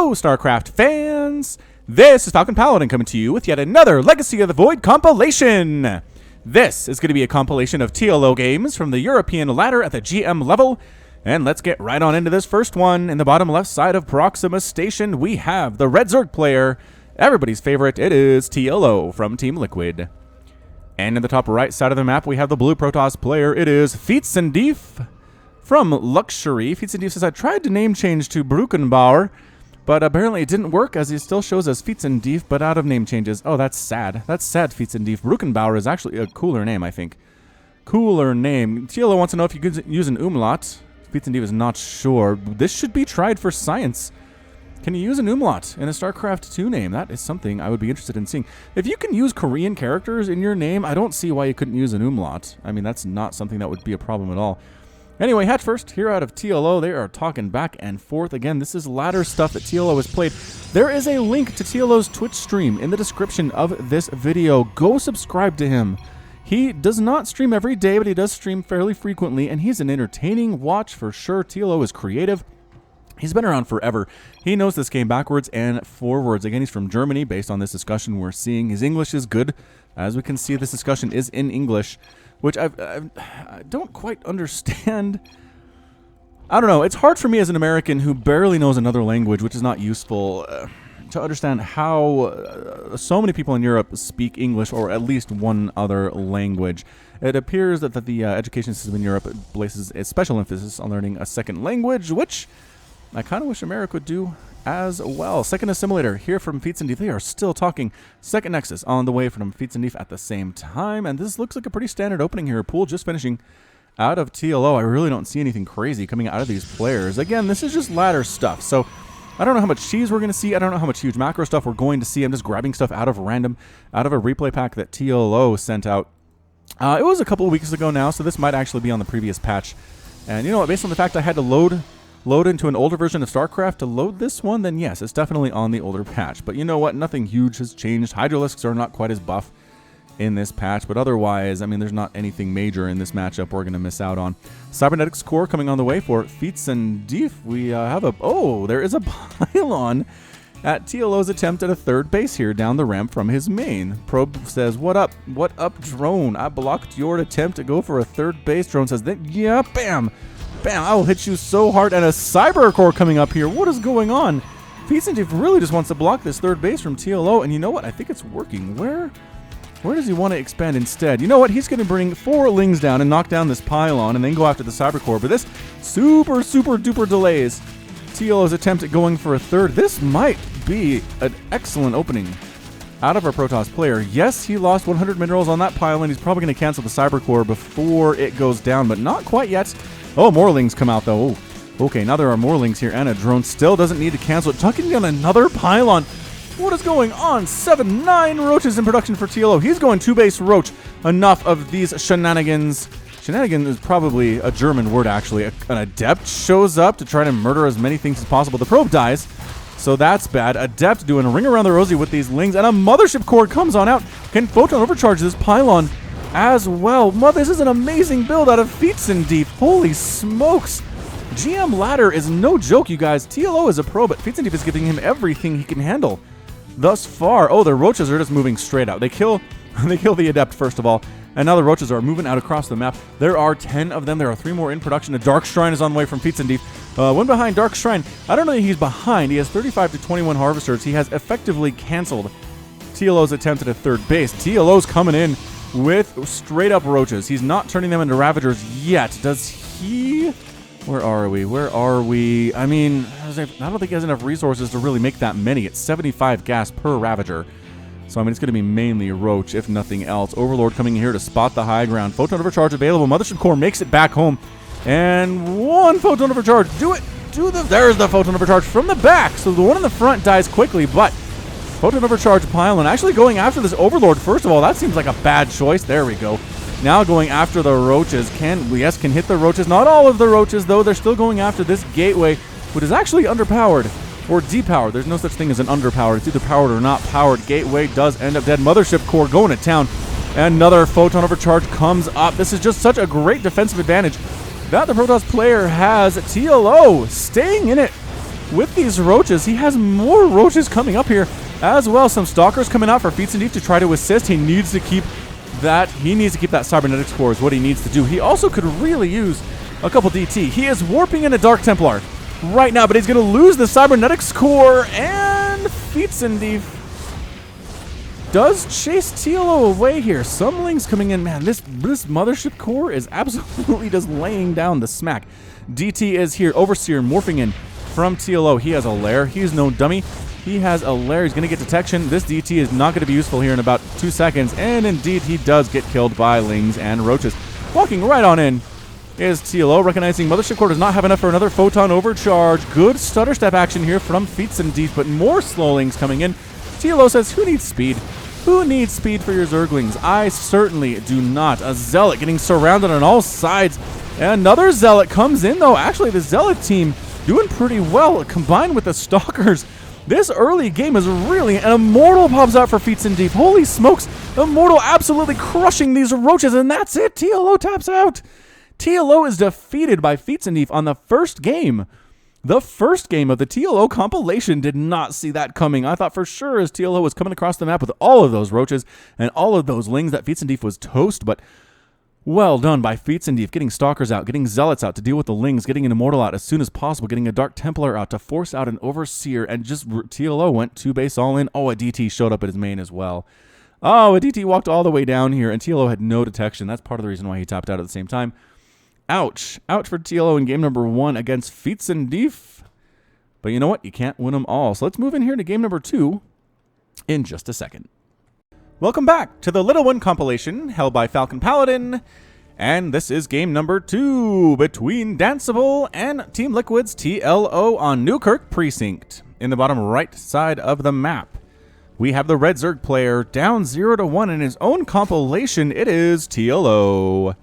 Hello, StarCraft fans! This is Falcon Paladin coming to you with yet another Legacy of the Void compilation. This is going to be a compilation of TLO games from the European ladder at the GM level. And let's get right on into this first one. In the bottom left side of Proxima Station, we have the Red Zerg player, everybody's favorite. It is TLO from Team Liquid. And in the top right side of the map, we have the blue Protoss player. It is Fietzendief from Luxury. Fietzendief says, I tried to name change to Brukenbauer, but apparently it didn't work as he still shows as Fietzendief, but out of name changes. Oh, that's sad. That's sad, Fietzendief. Brukenbauer is actually a cooler name, I think. Cooler name. TLO wants to know if you could use an umlaut. Fietzendief is not sure. This should be tried for science. Can you use an umlaut in a StarCraft2 name? That is something I would be interested in seeing. If you can use Korean characters in your name, I don't see why you couldn't use an umlaut. I mean, that's not something that would be a problem at all. Anyway, Hatch first, here out of TLO, they are talking back and forth. Again, this is ladder stuff that TLO has played. There is a link to TLO's Twitch stream in the description of this video. Go subscribe to him. He does not stream every day, but he does stream fairly frequently, and he's an entertaining watch for sure. TLO is creative. He's been around forever. He knows this game backwards and forwards. Again, he's from Germany. Based on this discussion we're seeing, his English is good. As we can see, this discussion is in English, which I don't quite understand. I don't know. It's hard for me as an American who barely knows another language, which is not useful, to understand how so many people in Europe speak English or at least one other language. It appears that the education system in Europe places a special emphasis on learning a second language, which I kind of wish America would do as well. Second assimilator here from Fietzendief. They are still talking. Second Nexus on the way from Fietzendief at the same time. And this looks like a pretty standard opening here. Pool just finishing out of TLO. I really don't see anything crazy coming out of these players. Again, this is just ladder stuff. So I don't know how much cheese we're going to see. I don't know how much huge macro stuff we're going to see. I'm just grabbing stuff out of random, out of a replay pack that TLO sent out. It was a couple of weeks ago now, so this might actually be on the previous patch. And you know what, based on the fact I had to load into an older version of StarCraft to load this one, then yes, it's definitely on the older patch. But you know what? Nothing huge has changed. Hydralisks are not quite as buff in this patch, but otherwise, I mean, there's not anything major in this matchup we're going to miss out on. Cybernetics core coming on the way for Fietzendief. We have a... Oh, there is a pylon at TLO's attempt at a third base here down the ramp from his main. Probe says, what up? What up, drone? I blocked your attempt to go for a third base. Drone says, yeah, bam! Bam, I will hit you so hard. And a cyber core coming up here. What is going on? Fietzendief really just wants to block this third base from TLO. And you know what? I think it's working. Where does he want to expand instead? You know what? He's going to bring 4 Lings down and knock down this pylon and then go after the cyber core. But this super duper delays TLO's attempt at going for a third. This might be an excellent opening out of our Protoss player. Yes, he lost 100 minerals on that pylon. He's probably going to cancel the cyber core before it goes down, but not quite yet. Oh, more Lings come out, though. Oh, okay, now there are more Lings here, and a drone still doesn't need to cancel it. Tucking down another pylon. What is going on? 9 roaches in production for TLO. He's going 2-base roach. Enough of these shenanigans. Shenanigan is probably a German word, actually. An adept shows up to try to murder as many things as possible. The probe dies, so that's bad. Adept doing a ring around the rosy with these Lings, and a mothership core comes on out. Can photon overcharge this pylon as well. This is an amazing build out of Fietzendief. Holy smokes. GM ladder is no joke, you guys. TLO is a pro, but Fietzendief is giving him everything he can handle thus far. Oh, the roaches are just moving straight out. They kill the adept first of all, and now the roaches are moving out across the map. There are 10 of them. There are 3 more in production. A Dark Shrine is on the way from Fietzendief. One behind Dark Shrine. I don't know that he's behind. He has 35 to 21 harvesters. He has effectively canceled TLO's attempt at a third base. TLO's coming in with straight up roaches. He's not turning them into Ravagers yet. Does he? Where are we? I mean, I don't think he has enough resources to really make that many. It's 75 gas per Ravager. So, I mean, it's going to be mainly Roach, if nothing else. Overlord coming in here to spot the high ground. Photon overcharge available. Mothership core makes it back home. And 1 photon overcharge. There's the photon overcharge from the back. So the one in the front dies quickly, but photon overcharge pylon actually going after this Overlord. First of all, that seems like a bad choice. There we go. Now going after the roaches. Can hit the roaches. Not all of the roaches, though. They're still going after this gateway, which is actually underpowered or depowered. There's no such thing as an underpowered. It's either powered or not powered. Gateway does end up dead. Mothership core going to town. Another photon overcharge comes up. This is just such a great defensive advantage that the Protoss player has. TLO staying in it with these roaches. He has more roaches coming up here as well. Some stalkers coming out for Feats and Deep to try to assist. He needs to keep that. He needs to keep that cybernetics core is what he needs to do. He also could really use a couple DT. He is warping in a Dark Templar right now, but he's going to lose the cybernetics core, and Feats and Deep does chase TLO away here. Some Lings coming in. Man, this mothership core is absolutely just laying down the smack. DT is here. Overseer morphing in from TLO. He has a lair. He's no dummy. He has a lair. He's going to get detection. This DT is not going to be useful here in about 2 seconds. And indeed, he does get killed by Lings and roaches. Walking right on in is TLO, recognizing Mothership Core does not have enough for another Photon Overcharge. Good stutter step action here from Feats and Deep, but more Slowlings coming in. TLO says, who needs speed? Who needs speed for your Zerglings? I certainly do not. A Zealot getting surrounded on all sides. Another Zealot comes in, though. Actually, the Zealot team doing pretty well, combined with the Stalkers. This early game is really... An Immortal pops out for Feats and Deep. Holy smokes. Immortal absolutely crushing these roaches, and that's it. TLO taps out. TLO is defeated by Feats and Deep on the first game. The first game of the TLO compilation. Did not see that coming. I thought for sure as TLO was coming across the map with all of those roaches and all of those Lings that Feats and Deep was toast, but well done by Feats and Deep, getting Stalkers out, getting Zealots out to deal with the Lings, getting an Immortal out as soon as possible, getting a Dark Templar out to force out an Overseer, and just TLO went 2 base all in. Oh, a DT showed up at his main as well. Oh, a DT walked all the way down here, and TLO had no detection. That's part of the reason why he tapped out at the same time. Ouch. Ouch for TLO in game number 1 against Feats and Deep. But you know what? You can't win them all. So let's move in here to game number 2 in just a second. Welcome back to the Little One compilation held by Falcon Paladin. And this is game number 2 between Danceable and Team Liquid's TLO on Newkirk Precinct. In the bottom right side of the map, we have the Red Zerg player down 0-1 in his own compilation. It is TLO.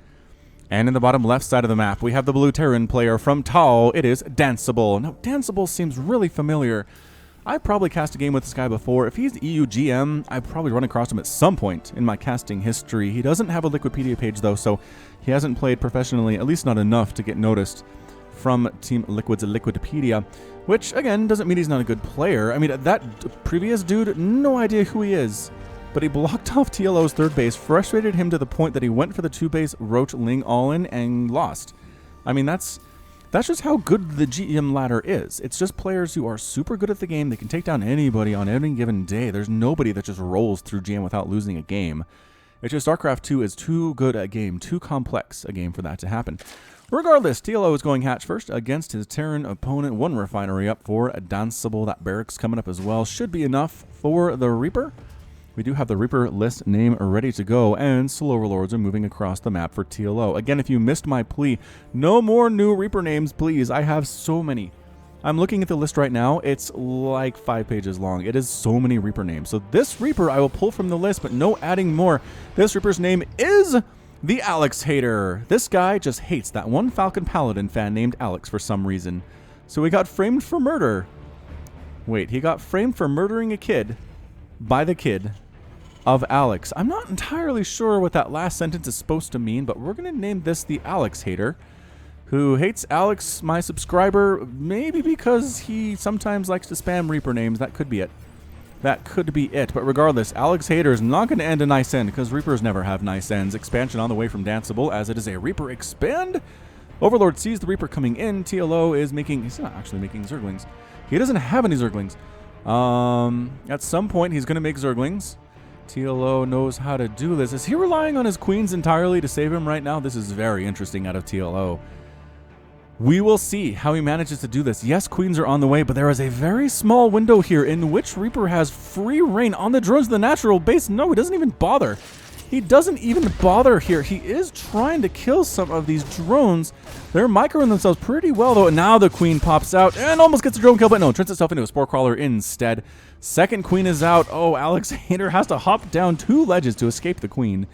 And in the bottom left side of the map, we have the Blue Terran player from Tal. It is Danceable. Now, Danceable seems really familiar. I probably cast a game with this guy before. If he's EU GM, I've probably run across him at some point in my casting history. He doesn't have a Liquipedia page, though, so he hasn't played professionally, at least not enough to get noticed from Team Liquid's Liquipedia, which, again, doesn't mean he's not a good player. I mean, that previous dude, no idea who he is. But he blocked off TLO's 3rd base, frustrated him to the point that he went for the 2-base Roach Ling all-in and lost. I mean, that's just how good the GM ladder is. It's just players who are super good at the game. They can take down anybody on any given day. There's nobody that just rolls through GM without losing a game. It's just StarCraft2 is too good a game, too complex a game for that to happen. Regardless, TLO is going hatch first against his Terran opponent. 1 refinery up for Danceable. That barracks coming up as well. Should be enough for the Reaper. We do have the Reaper list name ready to go, and slow overlords are moving across the map for TLO. Again, if you missed my plea, no more new Reaper names, please. I have so many. I'm looking at the list right now. It's like 5 pages long. It is so many Reaper names. So this Reaper I will pull from the list, but no adding more. This Reaper's name is the Alex Hater. This guy just hates that one Falcon Paladin fan named Alex for some reason. So he got framed for murder. Wait, he got framed for murdering a kid by the kid of Alex. I'm not entirely sure what that last sentence is supposed to mean, but we're going to name this the Alex Hater, who hates Alex, my subscriber, maybe because he sometimes likes to spam Reaper names. That could be it. That could be it. But regardless, Alex Hater is not going to end a nice end, because Reapers never have nice ends. Expansion on the way from Danceable, as it is a Reaper expand. Overlord sees the Reaper coming in. TLO is making... He's not actually making Zerglings. He doesn't have any Zerglings. At some point, he's going to make Zerglings. TLO knows how to do this. Is he relying on his queens entirely to save him right now? This is very interesting out of TLO. We will see how he manages to do this. Yes, queens are on the way, but there is a very small window here in which Reaper has free reign on the drones of the natural base. No, he doesn't even bother. He doesn't even bother here. He is trying to kill some of these drones. They're microing themselves pretty well, though. And now the queen pops out and almost gets a drone kill, but no, turns itself into a spore crawler instead. Second queen is out. Oh, Alex Hater has to hop down 2 ledges to escape the queen.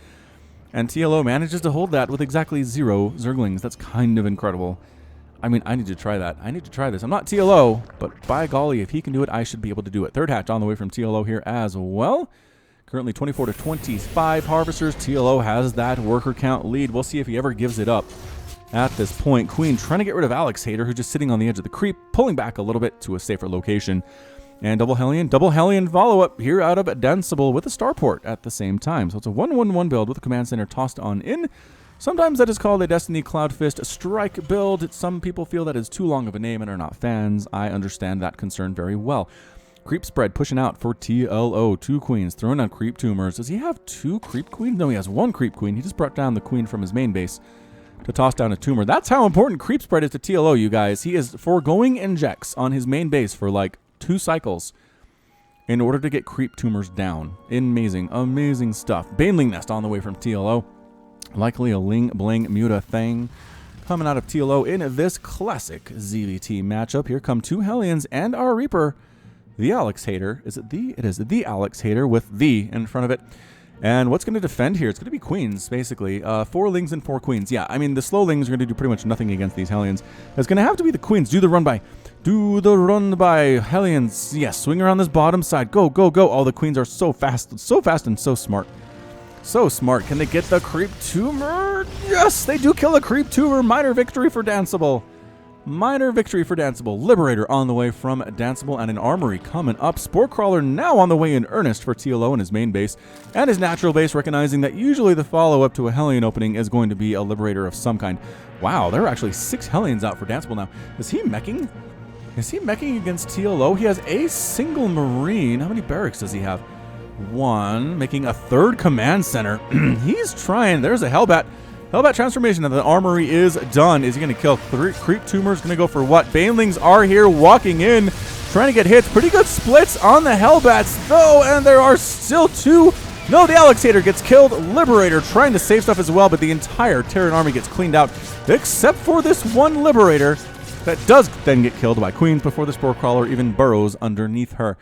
And TLO manages to hold that with exactly 0 Zerglings. That's kind of incredible. I mean, I need to try that. I need to try this. I'm not TLO, but by golly, if he can do it, I should be able to do it. 3rd hatch on the way from TLO here as well. Currently 24 to 25 harvesters. TLO has that worker count lead. We'll see if he ever gives it up. at this point. Queen trying to get rid of Alex Hader, who's just sitting on the edge of the creep, pulling back a little bit to a safer location. And double Hellion follow-up here out of Danceable with a starport at the same time. So it's a 1-1-1 build with a command center tossed on in. Sometimes that is called a Destiny Cloudfist strike build. Some people feel that is too long of a name and are not fans. I understand that concern very well. Creep spread pushing out for TLO. 2 queens throwing on creep tumors. Does he have 2 creep queens? No, he has 1 creep queen. He just brought down the queen from his main base to toss down a tumor. That's how important creep spread is to TLO, you guys. He is foregoing injects on his main base for like 2 cycles in order to get creep tumors down. Amazing, amazing stuff. Baneling Nest on the way from TLO. Likely a Ling Bling Muta thing coming out of TLO in this classic ZVT matchup. Here come 2 Hellions and our Reaper. The Alex Hader. Is it the? It is the Alex Hader with the in front of it. And what's going to defend here? It's going to be queens, basically. 4 Lings and 4 queens. Yeah, I mean, the slow Lings are going to do pretty much nothing against these Hellions. It's going to have to be the queens. Do the run by. Do the run by. Hellions. Yes, swing around this bottom side. Go, go, go. All the queens are so fast and so smart. So smart. Can they get the creep tumor? Yes, they do kill a creep tumor. Minor victory for Danceable. Minor victory for Danceable. Liberator on the way from Danceable and an Armory coming up. Spore Crawler now on the way in earnest for TLO in his main base and his natural base, recognizing that usually the follow-up to a Hellion opening is going to be a Liberator of some kind. Wow, there are actually 6 Hellions out for Danceable now. Is he meching? Is he meching against TLO? He has a single Marine. How many barracks does he have? 1, making a 3rd command center. He's trying. There's a Hellbat. Hellbat transformation. The Armory is done. Is he going to kill 3 creep tumors? Going to go for what? Banelings are here walking in, trying to get hits. Pretty good splits on the Hellbats, though, and there are still 2. No, the Alex Hader gets killed. Liberator trying to save stuff as well, but the entire Terran army gets cleaned out, except for this 1 Liberator that does then get killed by queens before the Spore Crawler even burrows underneath her.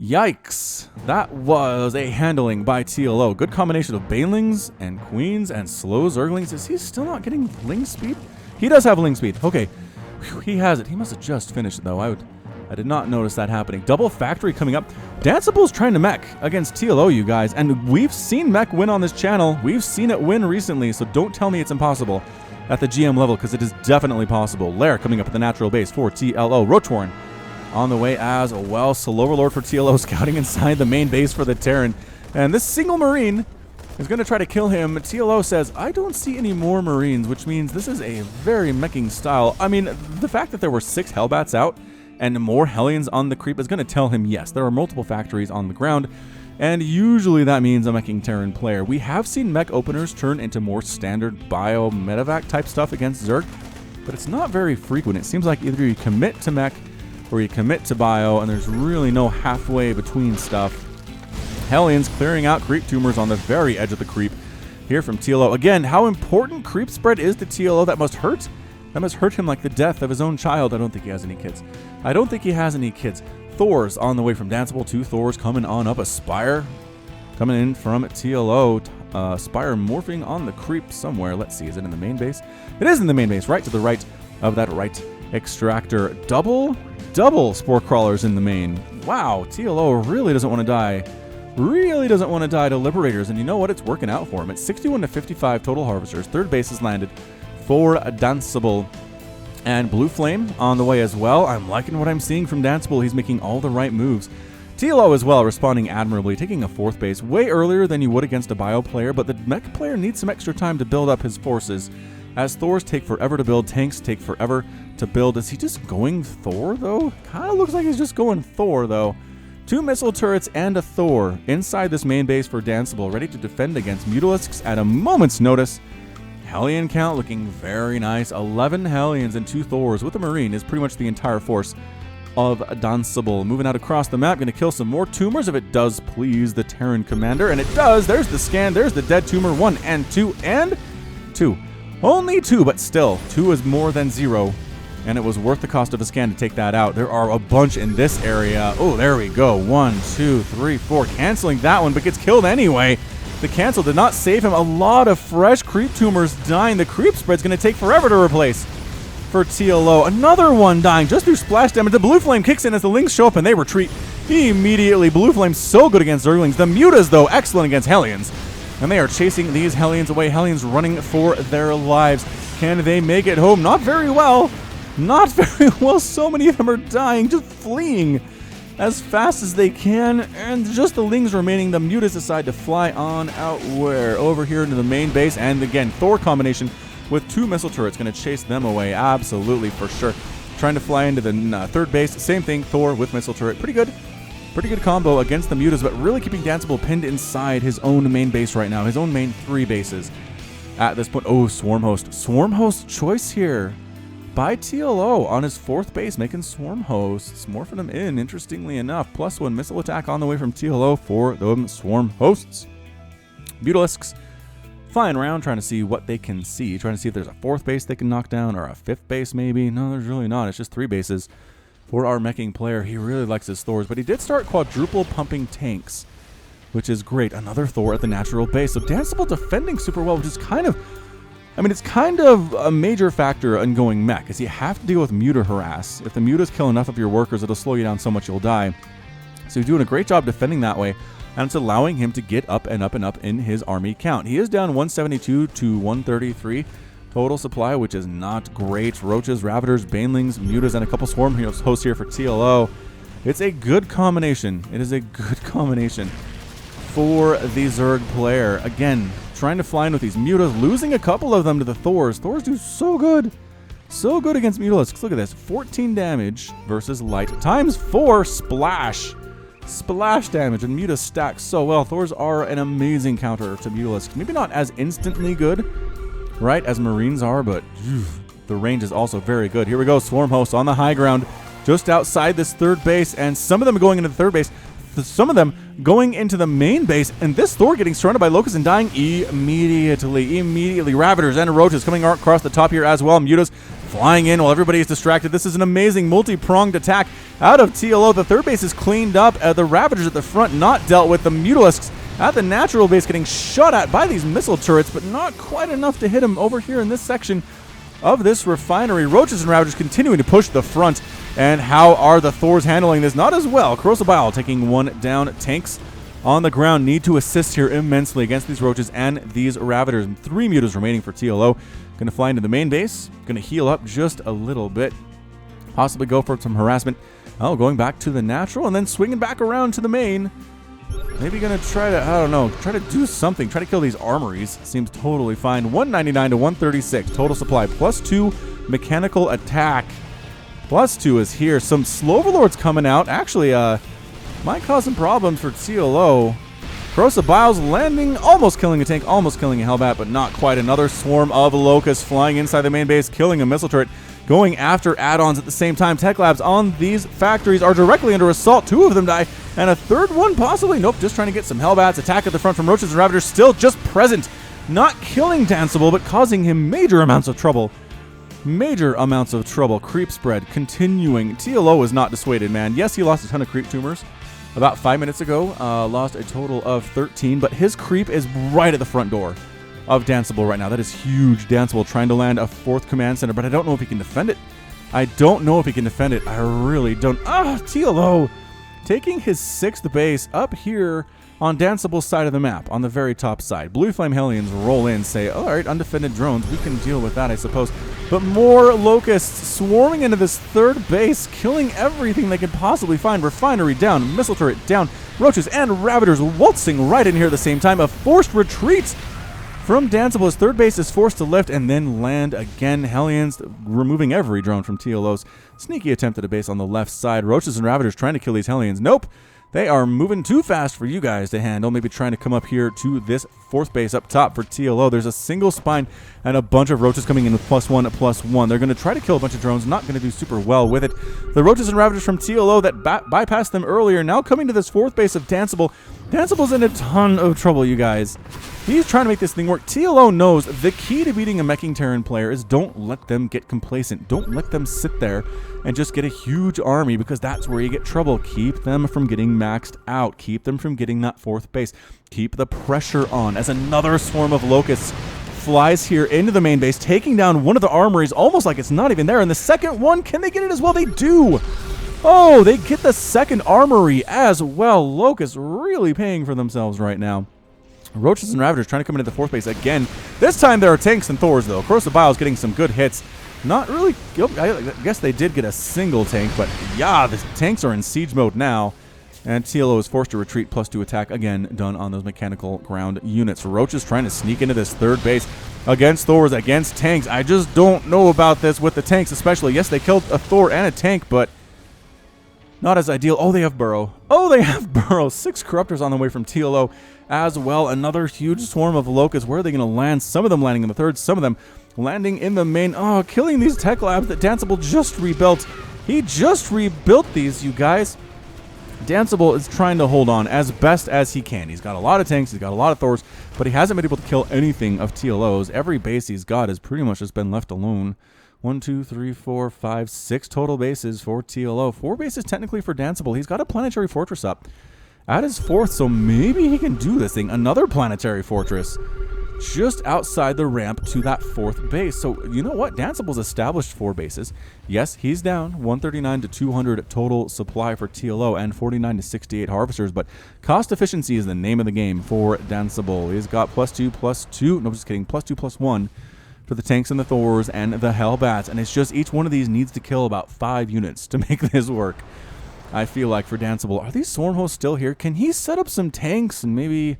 Yikes. That was a handling by TLO. Good combination of Banelings and Queens and slow Zerglings. Is he still not getting Ling speed? He does have Ling speed. Okay. Whew, he has it. He must have just finished it, though. I did not notice that happening. Double Factory coming up. Danceable's trying to mech against TLO, you guys. And we've seen mech win on this channel. We've seen it win recently, so don't tell me it's impossible at the GM level, because it is definitely possible. Lair coming up at the natural base for TLO. Roachwarren on the way as well. Slow Overlord for TLO scouting inside the main base for the Terran. And this single Marine is going to try to kill him. TLO says, I don't see any more Marines, which means this is a very meching style. I mean, the fact that there were 6 Hellbats out and more Hellions on the creep is going to tell him, yes, there are multiple factories on the ground. And usually that means a meching Terran player. We have seen mech openers turn into more standard bio medevac type stuff against Zerg, but it's not very frequent. It seems like either you commit to mech or you commit to bio, and there's really no halfway between stuff. Hellions clearing out creep tumors on the very edge of the creep here from TLO. Again, how important creep spread is to TLO. That must hurt. That must hurt him like the death of his own child. I don't think he has any kids. I don't think he has any kids. Thor's on the way from Danceable. 2 Thors coming on up. A Spire coming in from TLO. Spire morphing on the creep somewhere. Let's see. Is it in the main base? It is in the main base, right to the right of that right extractor. Double Spore Crawlers in the main. Wow, TLO really doesn't want to die. Really doesn't want to die to Liberators, and you know what? It's working out for him. It's 61 to 55 total Harvesters. 3rd base is landed for Danceable. And Blue Flame on the way as well. I'm liking what I'm seeing from Danceable. He's making all the right moves. TLO as well, responding admirably, taking a 4th base way earlier than you would against a bio player, but the mech player needs some extra time to build up his forces, as Thors take forever to build, tanks take forever to build. Is he just going Thor, though? Kind of looks like he's just going Thor, though. 2 missile turrets and a Thor inside this main base for Danceable, ready to defend against Mutalisks at a moment's notice. Hellion count looking very nice. 11 Hellions and 2 Thors with a Marine is pretty much the entire force of Danceable. Moving out across the map, going to kill some more tumors if it does please the Terran commander, and it does. There's the scan. There's the dead tumor. 1 and 2 and 2. Only 2, but still, 2 is more than 0, and it was worth the cost of a scan to take that out. There are a bunch in this area. Oh, there we go. 1, 2, 3, 4. Canceling that one, but gets killed anyway. The cancel did not save him. A lot of fresh creep tumors dying. The creep spread's going to take forever to replace for TLO. Another one dying just through splash damage. The Blue Flame kicks in as the Lings show up and they retreat immediately. Blue Flame's so good against Zerglings. The Mutas, though, excellent against Hellions. And they are chasing these Hellions away. Hellions running for their lives. Can they make it home? Not very well. Not very well. So many of them are dying, just fleeing as fast as they can. And just the Lings remaining. The Mutas decide to fly on out where? Over here into the main base. And again, Thor combination with 2 missile turrets. Going to chase them away. Absolutely, for sure. Trying to fly into the third base. Same thing. Thor with missile turret. Pretty good. Pretty good combo against the Mutas, but really keeping Danceable pinned inside his own main base right now. His own main 3 bases at this point. Oh, Swarm Host. Swarm Host choice here by TLO on his 4th base, making Swarm Hosts. Morphing them in, interestingly enough. +1 missile attack on the way from TLO for the Swarm Hosts. Mutalisks flying around, trying to see what they can see. Trying to see if there's a 4th base they can knock down, or a 5th base maybe. No, there's really not. It's just 3 bases. For our meching player, he really likes his Thors, but he did start quadruple pumping tanks, which is great. Another Thor at the natural base. So Danceable defending super well, which is kind of, I mean, it's kind of a major factor in going mech, because you have to deal with Muta harass. If the Mutas kill enough of your workers, it'll slow you down so much you'll die. So he's doing a great job defending that way, and it's allowing him to get up and up and up in his army count. He is down 172 to 133. Total supply, which is not great. Roaches, Ravagers, Banelings, Mutas, and a couple Swarm hosts here for TLO. It's a good combination. It is a good combination for the Zerg player. Again, trying to fly in with these Mutas, losing a couple of them to the Thors. Thors do so good. So good against Mutalisks. Look at this. 14 damage versus light times 4 splash. Splash damage, and Mutas stack so well. Thors are an amazing counter to Mutalisks. Maybe not as instantly good, right, as Marines are, but the range is also very good. Here we go, Swarm Host on the high ground, just outside this 3rd base, and some of them going into the 3rd base, some of them going into the main base, and this Thor getting surrounded by Locusts and dying immediately. Ravagers and Roaches coming across the top here as well. Mutas flying in while everybody is distracted. This is an amazing multi-pronged attack out of TLO. The 3rd base is cleaned up. The Ravagers at the front not dealt with. The Mutalisks at the natural base getting shot at by these missile turrets, but not quite enough to hit him over here in this section of this refinery. Roaches and Ravagers continuing to push the front. And how are the Thors handling this? Not as well. Corrosive Bile taking 1 down. Tanks on the ground need to assist here immensely against these Roaches and these Ravagers. 3 Mutas remaining for TLO. Going to fly into the main base. Going to heal up just a little bit. Possibly go for some harassment. Oh, going back to the natural and then swinging back around to the main. Maybe going to try to, I don't know, try to do something. Try to kill these armories. Seems totally fine. 199 to 136. Total supply. +2 mechanical attack. +2 is here. Some Sloverlords coming out. Actually, might cause some problems for TLO. Corrosive Biles landing, almost killing a tank, almost killing a Hellbat, but not quite. Another swarm of Locusts flying inside the main base, killing a missile turret, going after add-ons at the same time. Tech labs on these factories are directly under assault. 2 of them die, and a 3rd one possibly. Nope, just trying to get some Hellbats. Attack at the front from Roaches and Ravagers, still just present. Not killing Danceable, but causing him major amounts of trouble. Major amounts of trouble. Creep spread continuing. TLO is not dissuaded, man. Yes, he lost a ton of creep tumors about 5 minutes ago. Lost a total of 13, but his creep is right at the front door of Danceable right now. That is huge. Danceable trying to land a 4th command center, but I don't know if he can defend it. I don't know if he can defend it. I really don't. TLO taking his 6th base up here on Danceable's side of the map, on the very top side. Blue Flame Hellions roll in, say, all right, undefended drones, we can deal with that, I suppose. But more Locusts swarming into this 3rd base, killing everything they could possibly find. Refinery down, missile turret down, Roaches and Ravagers waltzing right in here at the same time. A forced retreat from Danceable. His 3rd base is forced to lift and then land again. Hellions removing every drone from TLO's sneaky attempt at a base on the left side. Roaches and Ravagers trying to kill these Hellions. Nope. They are moving too fast for you guys to handle. Maybe trying to come up here to this 4th base up top for TLO. There's a single spine and a bunch of Roaches coming in with +1/+1. They're going to try to kill a bunch of drones. Not going to do super well with it. The Roaches and Ravagers from TLO that bypassed them earlier now coming to this 4th base of Danceable. Danceble's in a ton of trouble, you guys. He's trying to make this thing work. TLO knows the key to beating a meching Terran player is don't let them get complacent. Don't let them sit there and just get a huge army, because that's where you get trouble. Keep them from getting maxed out. Keep them from getting that 4th base. Keep the pressure on as another swarm of Locusts flies here into the main base, taking down one of the armories almost like it's not even there. And the 2nd one, can they get it as well? They do. Oh, they get the 2nd armory as well. Locusts really paying for themselves right now. Roaches and Ravagers trying to come into the 4th base again. This time there are tanks and Thors, though. Corrosive Bile is getting some good hits. Not really... I guess they did get a single tank, but yeah, the tanks are in siege mode now. And TLO is forced to retreat, +2 attack, again, done on those mechanical ground units. Roaches trying to sneak into this 3rd base against Thors, against tanks. I just don't know about this with the tanks, especially. Yes, they killed a Thor and a tank, but not as ideal. Oh, they have Burrow. Oh, they have Burrow. 6 Corruptors on the way from TLO as well. Another huge swarm of Locusts. Where are they going to land? Some of them landing in the 3rd, some of them landing in the main. Oh, killing these tech labs that Danceable just rebuilt. He just rebuilt these, you guys. Danceable is trying to hold on as best as he can. He's got a lot of tanks, he's got a lot of Thors, but he hasn't been able to kill anything of TLO's. Every base he's got has pretty much just been left alone. 1, 2, 3, 4, 5, 6 total bases for TLO. 4 bases technically for Danceable. He's got a planetary fortress up at his 4th, so maybe he can do this thing. Another planetary fortress just outside the ramp to that 4th base. So, you know what? Danceable's established 4 bases. Yes, he's down 139 to 200 total supply for TLO and 49 to 68 harvesters, but cost efficiency is the name of the game for Danceable. He's got +2/+2. No, just kidding. +2/+1 for the tanks and the Thors and the Hellbats, and it's just each one of these needs to kill about 5 units to make this work. I feel like for Danceable. Are these Swarm hosts still here? Can he set up some tanks and maybe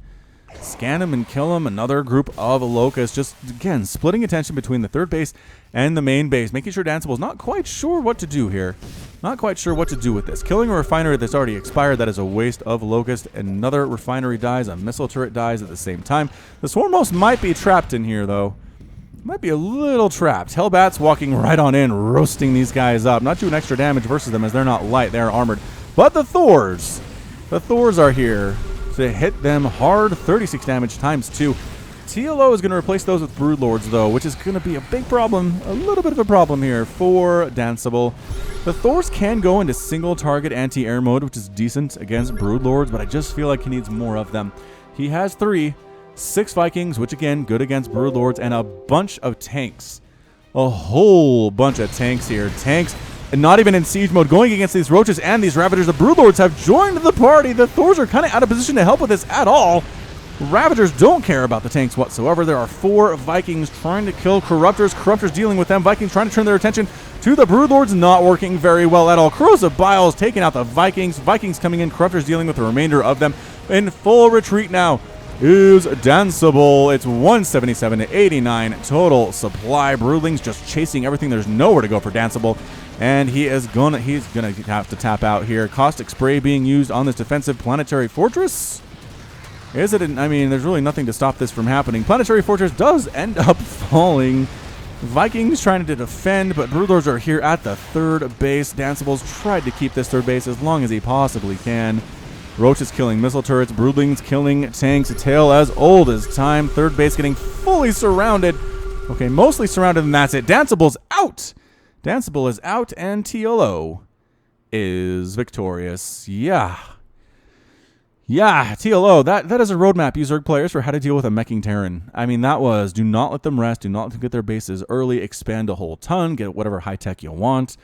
scan him and kill him? Another group of Locusts, just again splitting attention between the 3rd base and the main base, making sure Danceable's not quite sure what to do here. Not quite sure what to do with this. Killing a refinery that's already expired, that is a waste of Locust. Another refinery dies, a missile turret dies at the same time. The Swarm host might be trapped in here, though. Might be a little trapped. Hellbats walking right on in, roasting these guys up. Not doing extra damage versus them as they're not light, they're armored. But the Thors are here to hit them hard. 36 damage ×2. TLO is going to replace those with Broodlords, though, which is going to be a big problem, a little bit of a problem here for Danceable. The Thors can go into single target anti-air mode, which is decent against Broodlords, but I just feel like he needs more of them. He has 3. 6 Vikings, which again, good against Broodlords, and a bunch of tanks. A whole bunch of tanks here. Tanks, and not even in siege mode, going against these Roaches and these Ravagers. The Broodlords have joined the party. The Thors are kind of out of position to help with this at all. Ravagers don't care about the tanks whatsoever. There are 4 Vikings trying to kill Corruptors. Corruptors dealing with them. Vikings trying to turn their attention to the Broodlords, not working very well at all. Corrosive Bile is taking out the Vikings. Vikings coming in. Corruptors dealing with the remainder of them. In full retreat now is Danceable. It's 177 to 89 total supply. Broodlings just chasing everything. There's nowhere to go for Danceable, and he's gonna have to tap out here. Caustic Spray being used on this defensive planetary fortress. Is it? I mean, there's really nothing to stop this from happening. Planetary fortress does end up falling. Vikings trying to defend, but Broodlords are here at the 3rd base. Danceble's tried to keep this 3rd base as long as he possibly can. Roaches killing missile turrets, Broodlings killing tanks, a tale as old as time. 3rd base getting fully surrounded. Okay, mostly surrounded, and that's it. Danceble's out. Danceable is out, and TLO is victorious. Yeah, TLO, that is a roadmap, you Zerg players, for how to deal with a meching Terran. I mean, that was, do not let them rest, do not let them get their bases early, expand a whole ton, get whatever high-tech you want.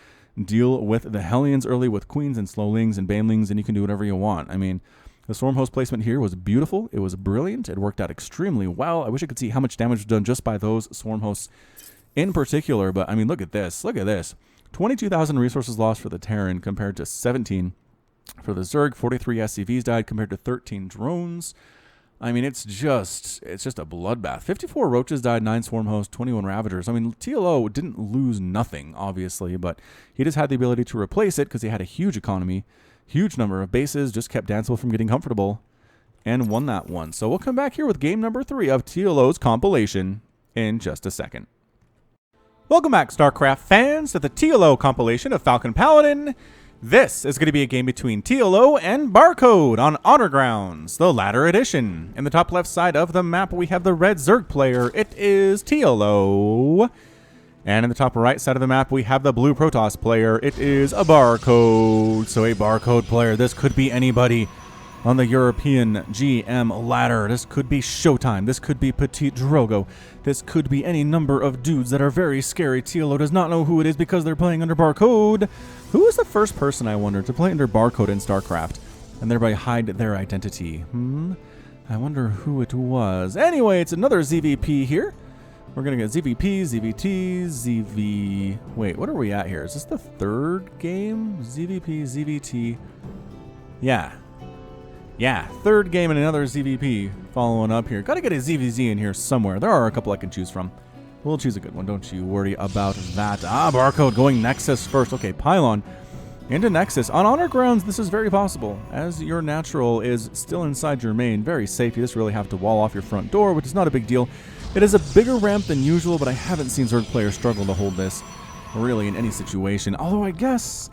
Deal with the Hellions early with Queens and Slowlings and Banelings, and you can do whatever you want. I mean, the Swarm host placement here was beautiful. It was brilliant. It worked out extremely well. I wish I could see how much damage was done just by those Swarm hosts in particular, but I mean, look at this. Look at this. 22,000 resources lost for the Terran compared to 17 for the Zerg. 43 SCVs died compared to 13 drones. I mean, it's just a bloodbath. 54 Roaches died, 9 Swarm hosts, 21 Ravagers. I mean, TLO didn't lose nothing, obviously, but he just had the ability to replace it because he had a huge economy, huge number of bases, just kept Danceable from getting comfortable, and won that one. So we'll come back here with game number 3 of TLO's compilation in just a second. Welcome back, StarCraft fans, to the TLO compilation of Falcon Paladin. This is going to be a game between TLO and Barcode on Honor Grounds, the latter edition. In the top left side of the map, we have the red Zerg player. It is TLO. And in the top right side of the map, we have the blue Protoss player. It is a Barcode. So a Barcode player. This could be anybody on the European GM ladder. This could be Showtime. This could be Petit Drogo. This could be any number of dudes that are very scary. TLO does not know who it is because they're playing under Barcode. Who was the first person, I wonder, to play under Barcode in StarCraft and thereby hide their identity? I wonder who it was. Anyway, it's another ZVP here. We're going to get ZVP, ZVT, ZV... Wait, what are we at here? Is this the third game? ZVP, ZVT. Yeah. Yeah, third game and another ZVP following up here. Got to get a ZVZ in here somewhere. There are a couple I can choose from. We'll choose a good one. Don't you worry about that. Barcode going Nexus first. Okay, Pylon into Nexus. On Honor Grounds, this is very possible, as your natural is still inside your main. Very safe. You just really have to wall off your front door, which is not a big deal. It is a bigger ramp than usual, but I haven't seen Zerg players struggle to hold this, really, in any situation. Although I guess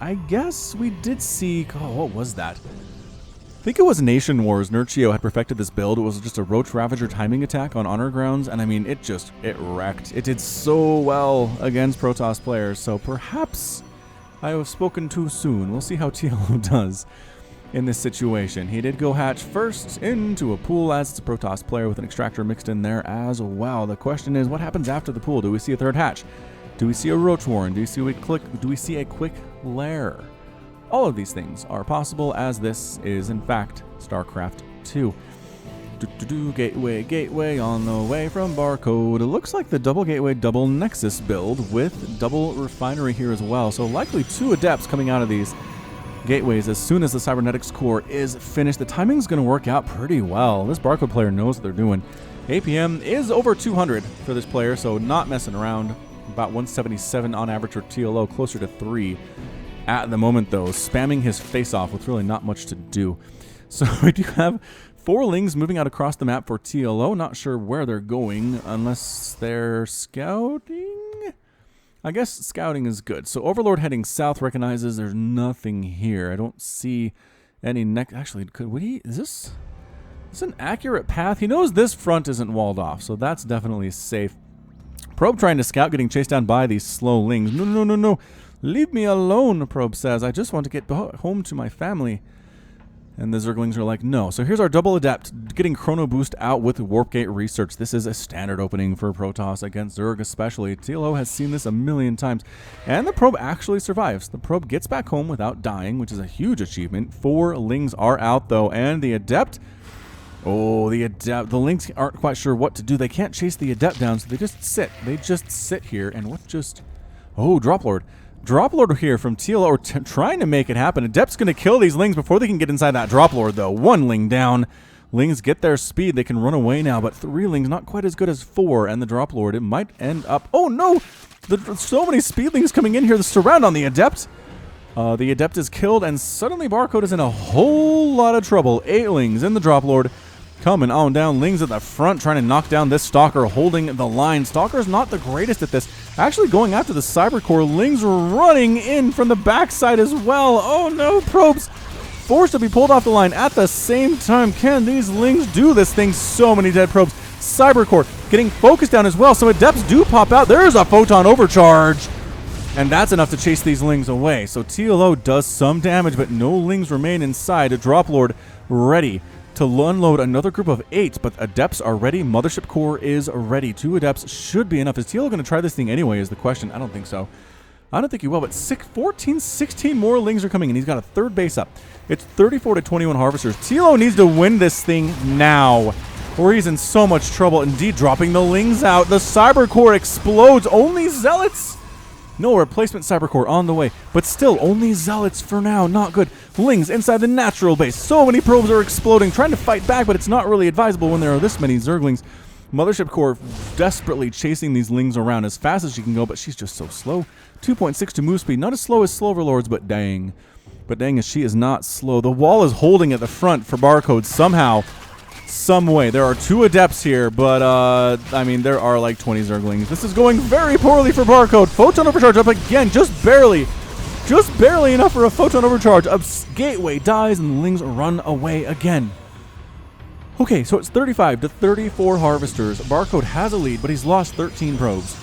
we did see... Oh, what was that? I think it was Nation Wars. Nurchio had perfected this build. It was just a Roach Ravager timing attack on Honor Grounds, and I mean, it wrecked. It did so well against Protoss players, so perhaps I have spoken too soon. We'll see how TLO does in this situation. He did go hatch first into a pool, as it's a Protoss player with an extractor mixed in there as well. The question is, what happens after the pool? Do we see a third hatch? Do we see a Roach Warren? Do we see a quick lair? All of these things are possible, as this is, in fact, StarCraft2. Gateway on the way from Barcode. It looks like the double gateway, double Nexus build with double refinery here as well. So likely 2 adepts coming out of these gateways as soon as the cybernetics core is finished. The timing's going to work out pretty well. This Barcode player knows what they're doing. APM is over 200 for this player, so not messing around. About 177 on average for TLO, closer to 3. At the moment, though, spamming his face off with really not much to do. So we do have 4 Lings moving out across the map for TLO. Not sure where they're going unless they're scouting. I guess scouting is good. So Overlord heading south recognizes there's nothing here. I don't see any Actually, is this an accurate path? He knows this front isn't walled off, so that's definitely safe. Probe trying to scout, getting chased down by these slow Lings. No. Leave me alone, Probe says. I just want to get home to my family. And the Zerglings are like, no. So here's our double adept, getting Chrono Boost out with Warp Gate Research. This is a standard opening for Protoss against Zerg especially. TLO has seen this a million times. And the Probe actually survives. The Probe gets back home without dying, which is a huge achievement. 4 Lings are out, though. And the Adept... Oh, the Adept. The Lings aren't quite sure what to do. They can't chase the Adept down, so they just sit. They just sit here. And what just... Oh, Drop Lord. Drop Lord here from TLO trying to make it happen. Adept's going to kill these Lings before they can get inside that Drop Lord, though. 1 Ling down. Lings get their speed. They can run away now, but 3 Lings not quite as good as 4. And the Drop Lord, it might end up... Oh, no! So many Speedlings coming in here to surround on the Adept. The Adept is killed, and suddenly Barcode is in a whole lot of trouble. 8 Lings in the Drop Lord. Coming on down. Lings at the front trying to knock down this Stalker, holding the line. Stalker's not the greatest at this. Actually going after the Cyber Core. Lings running in from the backside as well. Oh no, Probes forced to be pulled off the line at the same time. Can these Lings do this thing? So many dead Probes. Cyber Core getting focused down as well. So Adepts do pop out. There's a Photon Overcharge. And that's enough to chase these Lings away. So TLO does some damage, but no Lings remain inside. A Drop Lord ready to unload another group of 8, but Adepts are ready. Mothership Core is ready. 2 Adepts should be enough. Is TLO going to try this thing anyway is the question. I don't think so. I don't think he will, but 16 more Lings are coming in. He's got a 3rd base up. It's 34 to 21 Harvesters. TLO needs to win this thing now, or he's in so much trouble. Indeed, dropping the Lings out. The Cyber Core explodes. Only Zealots. No replacement Cyber Core on the way, but still only Zealots for now. Not good. Lings inside the natural base. So many Probes are exploding, trying to fight back, but it's not really advisable when there are this many Zerglings. Mothership Core desperately chasing these Lings around as fast as she can go, but she's just so slow. 2.6 to move speed. Not as slow as Slover Lords, but dang. But dang, as she is not slow. The wall is holding at the front for Barcode somehow. Some way. There are 2 Adepts here, but I mean, there are like 20 Zerglings. This is going very poorly for Barcode. Photon Overcharge up again, just barely enough for a Photon Overcharge. A Gateway dies and the Lings run away again. Okay, so it's 35 to 34 Harvesters. Barcode has a lead, but he's lost 13 Probes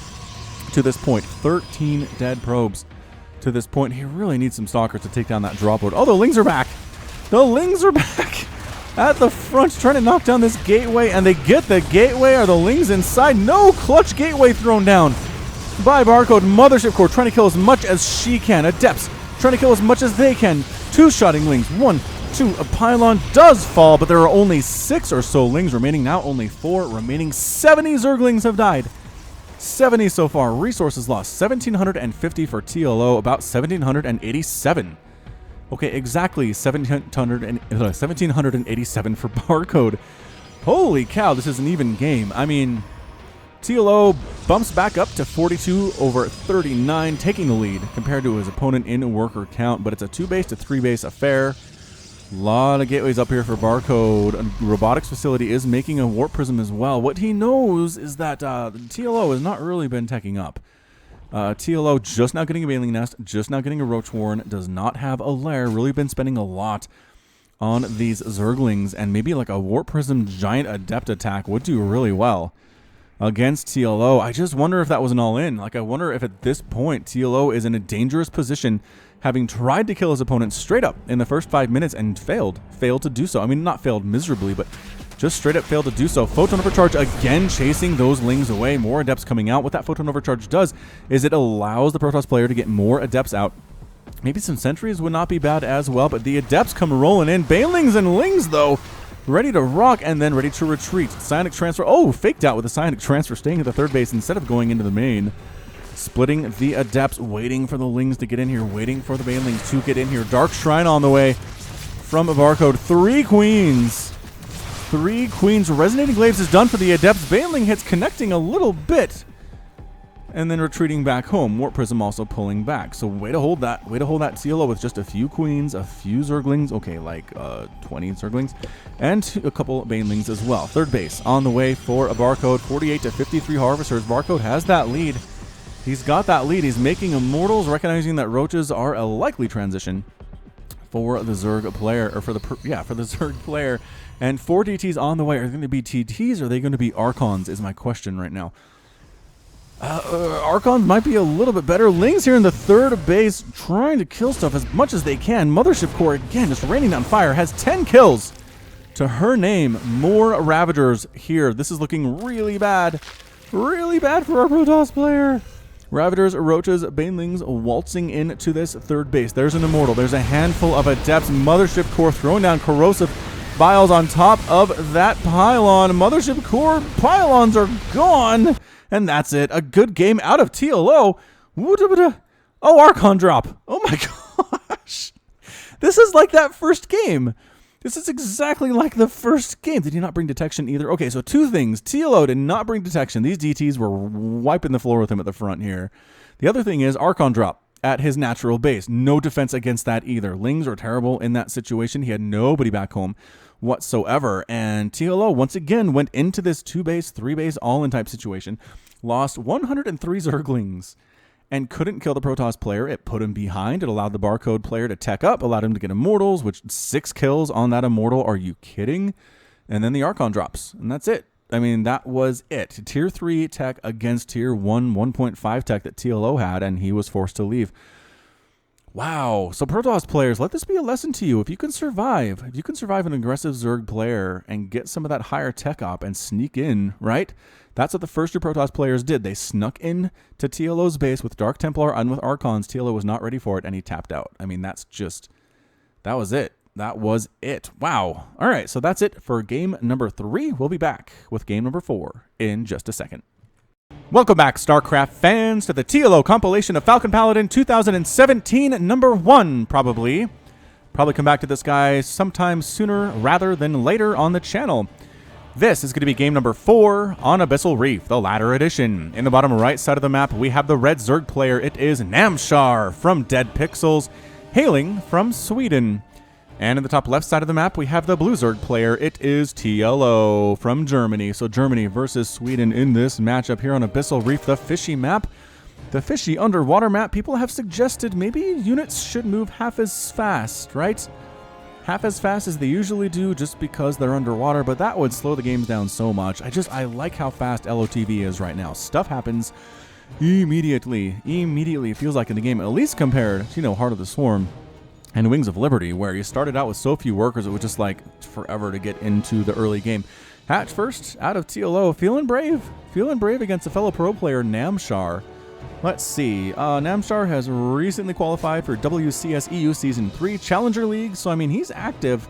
to this point. 13 dead Probes to this point. He really needs some Stalkers to take down that Drop Lord. Oh, the Lings are back. The Lings are back. At the front, trying to knock down this Gateway, and they get the Gateway. Are the Lings inside? No! Clutch Gateway thrown down by Barcode. Mothership Core trying to kill as much as she can. Adepts trying to kill as much as they can. 2-shotting Lings. 1, to a pylon does fall, but there are only 6 or so lings remaining now. Only 4 remaining. 70 Zerglings have died. 70 so far. Resources lost. 1,750 for TLO, about 1,787. Okay, exactly 1,787 for Barcode. Holy cow, this is an even game. I mean, TLO bumps back up to 42 over 39, taking the lead compared to his opponent in worker count, but it's a 2-base to 3-base affair. A lot of gateways up here for Barcode. A robotics facility is making a warp prism as well. What he knows is that TLO has not really been teching up. TLO just now getting a Baneling Nest, just now getting a Roach Warren, does not have a lair, really been spending a lot on these Zerglings, and maybe like a warp prism giant adept attack would do really well against TLO. I just wonder if that was an all-in. Like, I wonder if at this point TLO is in a dangerous position, having tried to kill his opponent straight up in the first 5 minutes and failed to do so. I mean, not failed miserably, but just straight up failed to do so. Photon Overcharge again chasing those lings away. More adepts coming out. What that Photon Overcharge does is it allows the Protoss player to get more adepts out. Maybe some sentries would not be bad as well, but the adepts come rolling in. Banelings and lings, though, ready to rock and then ready to retreat. Psionic Transfer. Oh, faked out with a Psionic Transfer, staying at the 3rd base instead of going into the main. Splitting the adepts, waiting for the lings to get in here, waiting for the banelings to get in here. Dark Shrine on the way from Barcode. 3 queens. 3 queens. Resonating Glaives is done for the adepts. Baneling hits connecting a little bit, and then retreating back home. Warp Prism also pulling back. So way to hold that. Way to hold that TLO with just a few queens, a few Zerglings. Okay, like 20 Zerglings, and a couple Banelings as well. 3rd base on the way for a Barcode. 48 to 53 Harvesters. Barcode has that lead. He's got that lead. He's making Immortals, recognizing that Roaches are a likely transition for the Zerg player, or for the Zerg player. And 4 DTs on the way. Are they going to be TTs, or are they going to be Archons, is my question right now. Archons might be a little bit better. Lings here in the 3rd base, trying to kill stuff as much as they can. Mothership Core, again, just raining down fire, has 10 kills to her name. More Ravagers here. This is looking really bad. Really bad for our Protoss player. Ravagers, Roaches, Banelings waltzing into this 3rd base. There's an Immortal. There's a handful of Adepts. Mothership Core throwing down Corrosive Vials on top of that pylon. Mothership Core pylons are gone. And that's it. A good game out of TLO. Oh, Archon drop. Oh my gosh. This is like that first game. This is exactly like the first game. Did he not bring detection either? Okay, so 2 things. TLO did not bring detection. These DTs were wiping the floor with him at the front here. The other thing is Archon drop at his natural base. No defense against that either. Lings are terrible in that situation. He had nobody back home whatsoever. And TLO once again went into this 2-base, 3-base all-in type situation. Lost 103 Zerglings and couldn't kill the Protoss player. It put him behind. It allowed the Barcode player to tech up, allowed him to get Immortals, which 6 kills on that Immortal. Are you kidding? And then the Archon drops, and that's it. I mean, that was it. Tier 3 tech against Tier 1, 1.5 tech that TLO had, and he was forced to leave. Wow. So Protoss players, let this be a lesson to you. If you can survive an aggressive Zerg player and get some of that higher tech op and sneak in, right? That's what the first 2 Protoss players did. They snuck in to TLO's base with Dark Templar and with Archons. TLO was not ready for it, and he tapped out. I mean, that was it. That was it. Wow. All right, so that's it for game number 3. We'll be back with game number 4 in just a second. Welcome back, StarCraft fans, to the TLO compilation of Falcon Paladin 2017, number 1, probably. Probably come back to this guy sometime sooner rather than later on the channel. This is going to be game number 4 on Abyssal Reef, the Ladder Edition. In the bottom right side of the map, we have the red Zerg player. It is Namshar from Dead Pixels, hailing from Sweden. And in the top left side of the map, we have the blue Zerg player. It is TLO from Germany. So Germany versus Sweden in this matchup here on Abyssal Reef, the fishy map. The fishy underwater map. People have suggested maybe units should move half as fast, right? Half as fast as they usually do just because they're underwater, but that would slow the games down so much. I like how fast LOTV is right now. Stuff happens immediately. It feels like in the game, at least compared to, Heart of the Swarm and Wings of Liberty, where you started out with so few workers, it was just like forever to get into the early game. Hatch first out of TLO, feeling brave against a fellow pro player, Namshar. Let's see. Namshar has recently qualified for WCS EU Season 3 Challenger League, so I mean, he's active.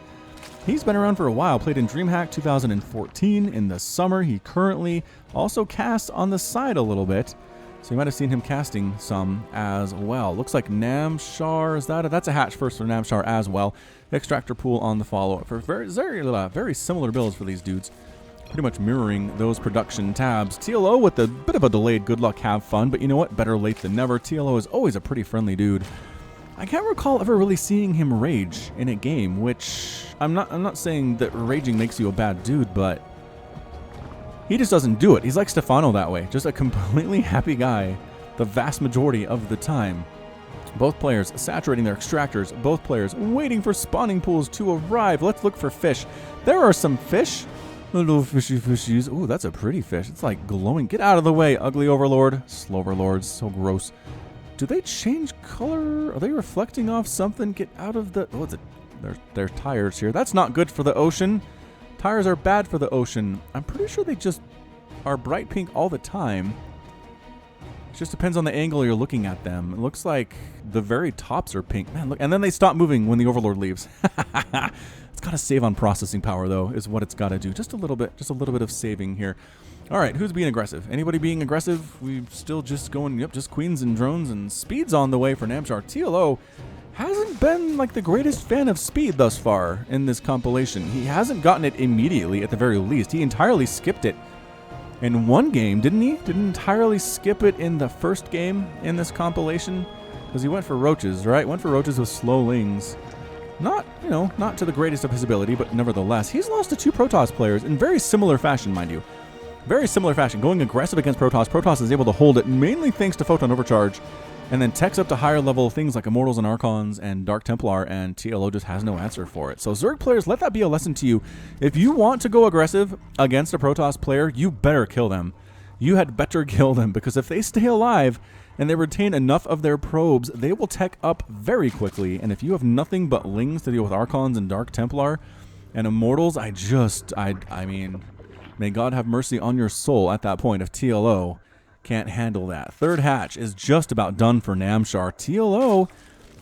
He's been around for a while. Played in DreamHack 2014 in the summer. He currently also casts on the side a little bit, so you might have seen him casting some as well. Looks like Namshar, that's a hatch first for Namshar as well. Extractor pool on the follow-up for very similar builds for these dudes. Pretty much mirroring those production tabs. TLO with a bit of a delayed good luck, have fun, but you know what? Better late than never. TLO is always a pretty friendly dude. I can't recall ever really seeing him rage in a game, which I'm not saying that raging makes you a bad dude, but he just doesn't do it. He's like Stefano that way, just a completely happy guy the vast majority of the time. Both players saturating their extractors, both players waiting for spawning pools to arrive. Let's look for fish. There are some fish. Little fishies. Ooh, that's a pretty fish. It's like glowing. Get out of the way, ugly overlord. Slow overlords, so gross. Do they change color? Are they reflecting off something? Get out of the... Oh, their tires here. That's not good for the ocean. Tires are bad for the ocean. I'm pretty sure they just are bright pink all the time. It just depends on the angle you're looking at them. It looks like the very tops are pink. Man, look. And then they stop moving when the overlord leaves. It's got to save on processing power, though, is what it's got to do. Just a little bit of saving here. All right, who's being aggressive? Anybody being aggressive? We're still just going, yep, just queens and drones and speeds on the way for Namshar. TLO hasn't been like the greatest fan of speed thus far in this compilation. He hasn't gotten it immediately, at the very least. He entirely skipped it in one game, didn't he? Didn't entirely skip it in the first game in this compilation, because he went for roaches, right? Went for roaches with slow lings. Not, not to the greatest of his ability, but nevertheless, he's lost to two Protoss players in very similar fashion, mind you. Very similar fashion, going aggressive against Protoss. Protoss is able to hold it mainly thanks to Photon Overcharge, and then techs up to higher level things like Immortals and Archons and Dark Templar, and TLO just has no answer for it. So Zerg players, let that be a lesson to you. If you want to go aggressive against a Protoss player, you better kill them. You had better kill them, because if they stay alive and they retain enough of their probes, they will tech up very quickly. And if you have nothing but lings to deal with Archons and Dark Templar and Immortals, I mean, may God have mercy on your soul at that point if TLO can't handle that. Third hatch is just about done for Namshar. TLO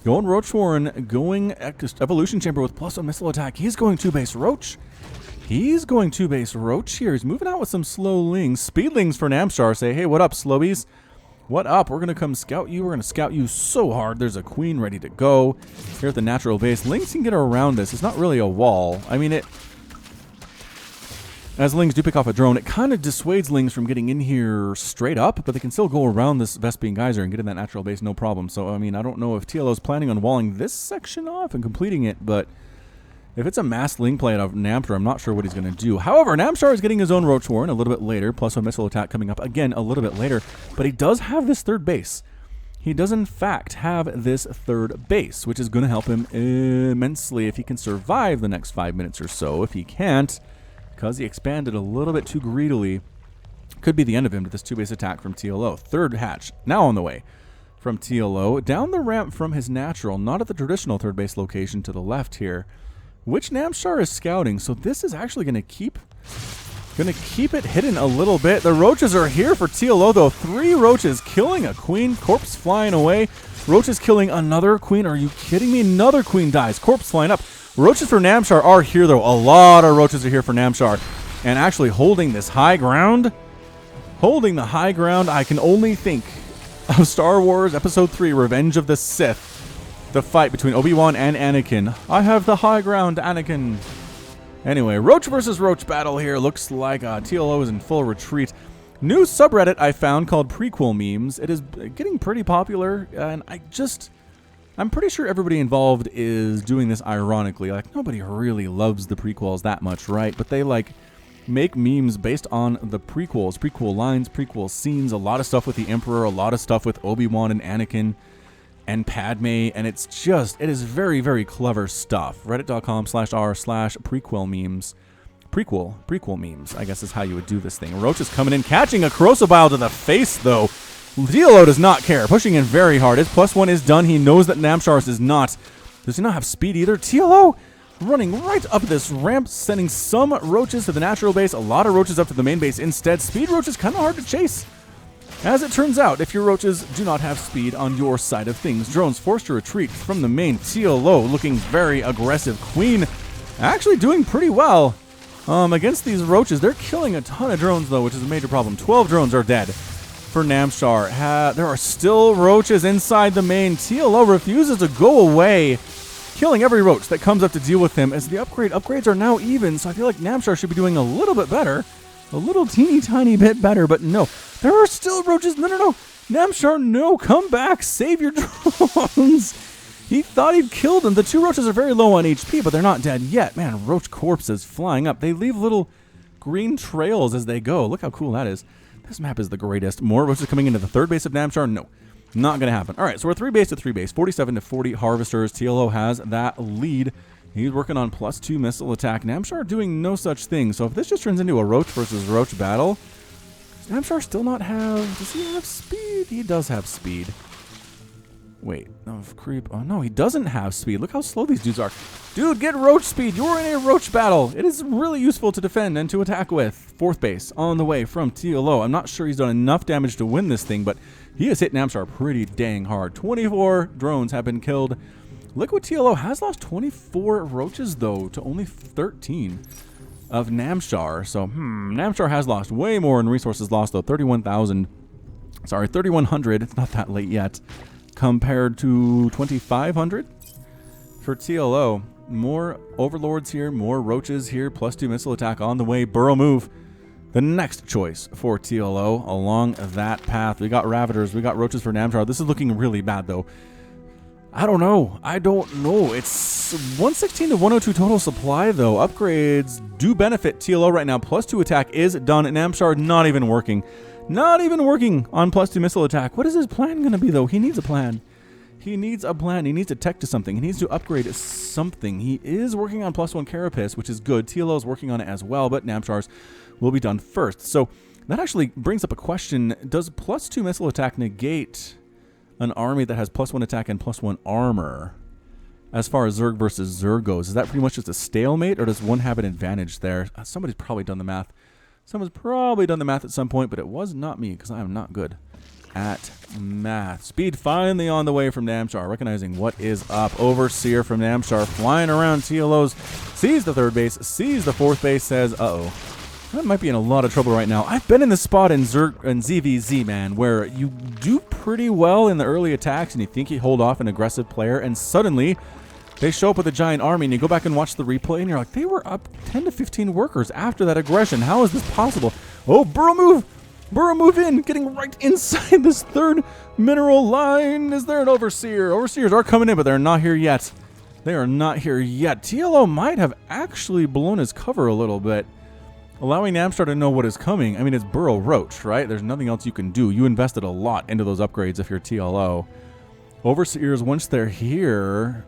going Roach Warren, going Evolution Chamber with +1 missile attack. He's going 2-base Roach. He's going 2-base Roach here. He's moving out with some slow lings. Speedlings for Namshar say, hey, what up, slowies? What up? We're going to come scout you. We're going to scout you so hard. There's a queen ready to go here at the natural base. Lings can get around this. It's not really a wall. I mean, as lings do pick off a drone, it kind of dissuades lings from getting in here straight up, but they can still go around this Vespian Geyser and get in that natural base, no problem. So, I mean, I don't know if TLO is planning on walling this section off and completing it, but if it's a mass ling play out of Namshar, I'm not sure what he's going to do. However, Namshar is getting his own Roach Warren a little bit later, +1 missile attack coming up again a little bit later, but he does have this third base. He does, in fact, have this third base, which is going to help him immensely if he can survive the next 5 minutes or so. If he can't, because he expanded a little bit too greedily, could be the end of him to this 2-base attack from TLO. Third hatch, now on the way from TLO. Down the ramp from his natural, not at the traditional third base location to the left here, which Namshar is scouting. So this is actually going to keep it hidden a little bit. The roaches are here for TLO, though. 3 roaches killing a queen. Corpse flying away. Roaches killing another queen. Are you kidding me? Another queen dies. Corpse flying up. Roaches for Namshar are here, though. A lot of roaches are here for Namshar. And actually holding this high ground. Holding the high ground. I can only think of Star Wars Episode 3, Revenge of the Sith. The fight between Obi-Wan and Anakin. I have the high ground, Anakin. Anyway, Roach versus Roach battle here. Looks like TLO is in full retreat. New subreddit I found called Prequel Memes. It is getting pretty popular, and I'm pretty sure everybody involved is doing this ironically. Like, nobody really loves the prequels that much, right? But they, like, make memes based on the prequels. Prequel lines, prequel scenes, a lot of stuff with the Emperor, a lot of stuff with Obi-Wan and Anakin and Padme, and it is very, very clever stuff. Reddit.com/r/prequel memes. Prequel memes, I guess is how you would do this thing. Roach is coming in, catching a Corrosabile to the face, though. TLO does not care, pushing in very hard. His +1 is done. He knows that Namshar does not have speed either. TLO running right up this ramp, sending some roaches to the natural base, a lot of roaches up to the main base instead. Speed roach is kind of hard to chase. As it turns out, if your roaches do not have speed on your side of things, drones forced to retreat from the main TLO, looking very aggressive. Queen actually doing pretty well against these roaches. They're killing a ton of drones, though, which is a major problem. 12 drones are dead for Namshar. There are still roaches inside the main. TLO refuses to go away, killing every roach that comes up to deal with him, as the upgrades are now even, so I feel like Namshar should be doing a little bit better. A little teeny tiny bit better, but no. There are still roaches. No. Namshar, no. Come back. Save your drones. He thought he'd killed them. The 2 roaches are very low on HP, but they're not dead yet. Man, roach corpses flying up. They leave little green trails as they go. Look how cool that is. This map is the greatest. More roaches coming into the 3rd base of Namshar? No. Not going to happen. All right, so we're 3 base to 3 base. 47 to 40 harvesters. TLO has that lead. He's working on +2 missile attack. Namshar doing no such thing. So if this just turns into a roach versus roach battle, does Namshar still not have... Does he have speed? He does have speed. Wait. No, creep. Oh, no, he doesn't have speed. Look how slow these dudes are. Dude, get roach speed. You're in a roach battle. It is really useful to defend and to attack with. 4th base on the way from TLO. I'm not sure he's done enough damage to win this thing, but he has hit Namshar pretty dang hard. 24 drones have been killed. Liquid TLO has lost 24 roaches, though, to only 13 of Namshar. So, Namshar has lost way more in resources lost, though. 3,100. It's not that late yet. Compared to 2,500 for TLO. More overlords here, more roaches here, +2 missile attack on the way. Burrow move. The next choice for TLO along that path. We got Ravagers, we got roaches for Namshar. This is looking really bad, though. I don't know. It's 116 to 102 total supply, though. Upgrades do benefit TLO right now. +2 attack is done. Namshar not even working. Not even working on +2 missile attack. What is his plan going to be, though? He needs a plan. He needs a plan. He needs to tech to something. He needs to upgrade something. He is working on +1 Carapace, which is good. TLO is working on it as well, but Namshar's will be done first. So that actually brings up a question. Does +2 missile attack negate an army that has +1 attack and +1 armor? As far as Zerg versus Zerg goes, is that pretty much just a stalemate, or does one have an advantage there? Somebody's probably done the math. Someone's probably done the math at some point, but it was not me, because I am not good at math. Speed finally on the way from Namshar, recognizing what is up. Overseer from Namshar flying around TLOs, sees the 3rd base, sees the 4th base, says, uh-oh, that might be in a lot of trouble right now. I've been in this spot in Zerg and ZVZ, man, where you do pretty well in the early attacks, and you think you hold off an aggressive player, and suddenly they show up with a giant army, and you go back and watch the replay, and you're like, they were up 10 to 15 workers after that aggression. How is this possible? Oh, burrow move! Burrow move in, getting right inside this 3rd mineral line. Is there an overseer? Overseers are coming in, but they're not here yet. They are not here yet. TLO might have actually blown his cover a little bit, allowing Namshar to know what is coming. I mean, it's Burrow Roach, right? There's nothing else you can do. You invested a lot into those upgrades if you're TLO. Overseers, once they're here,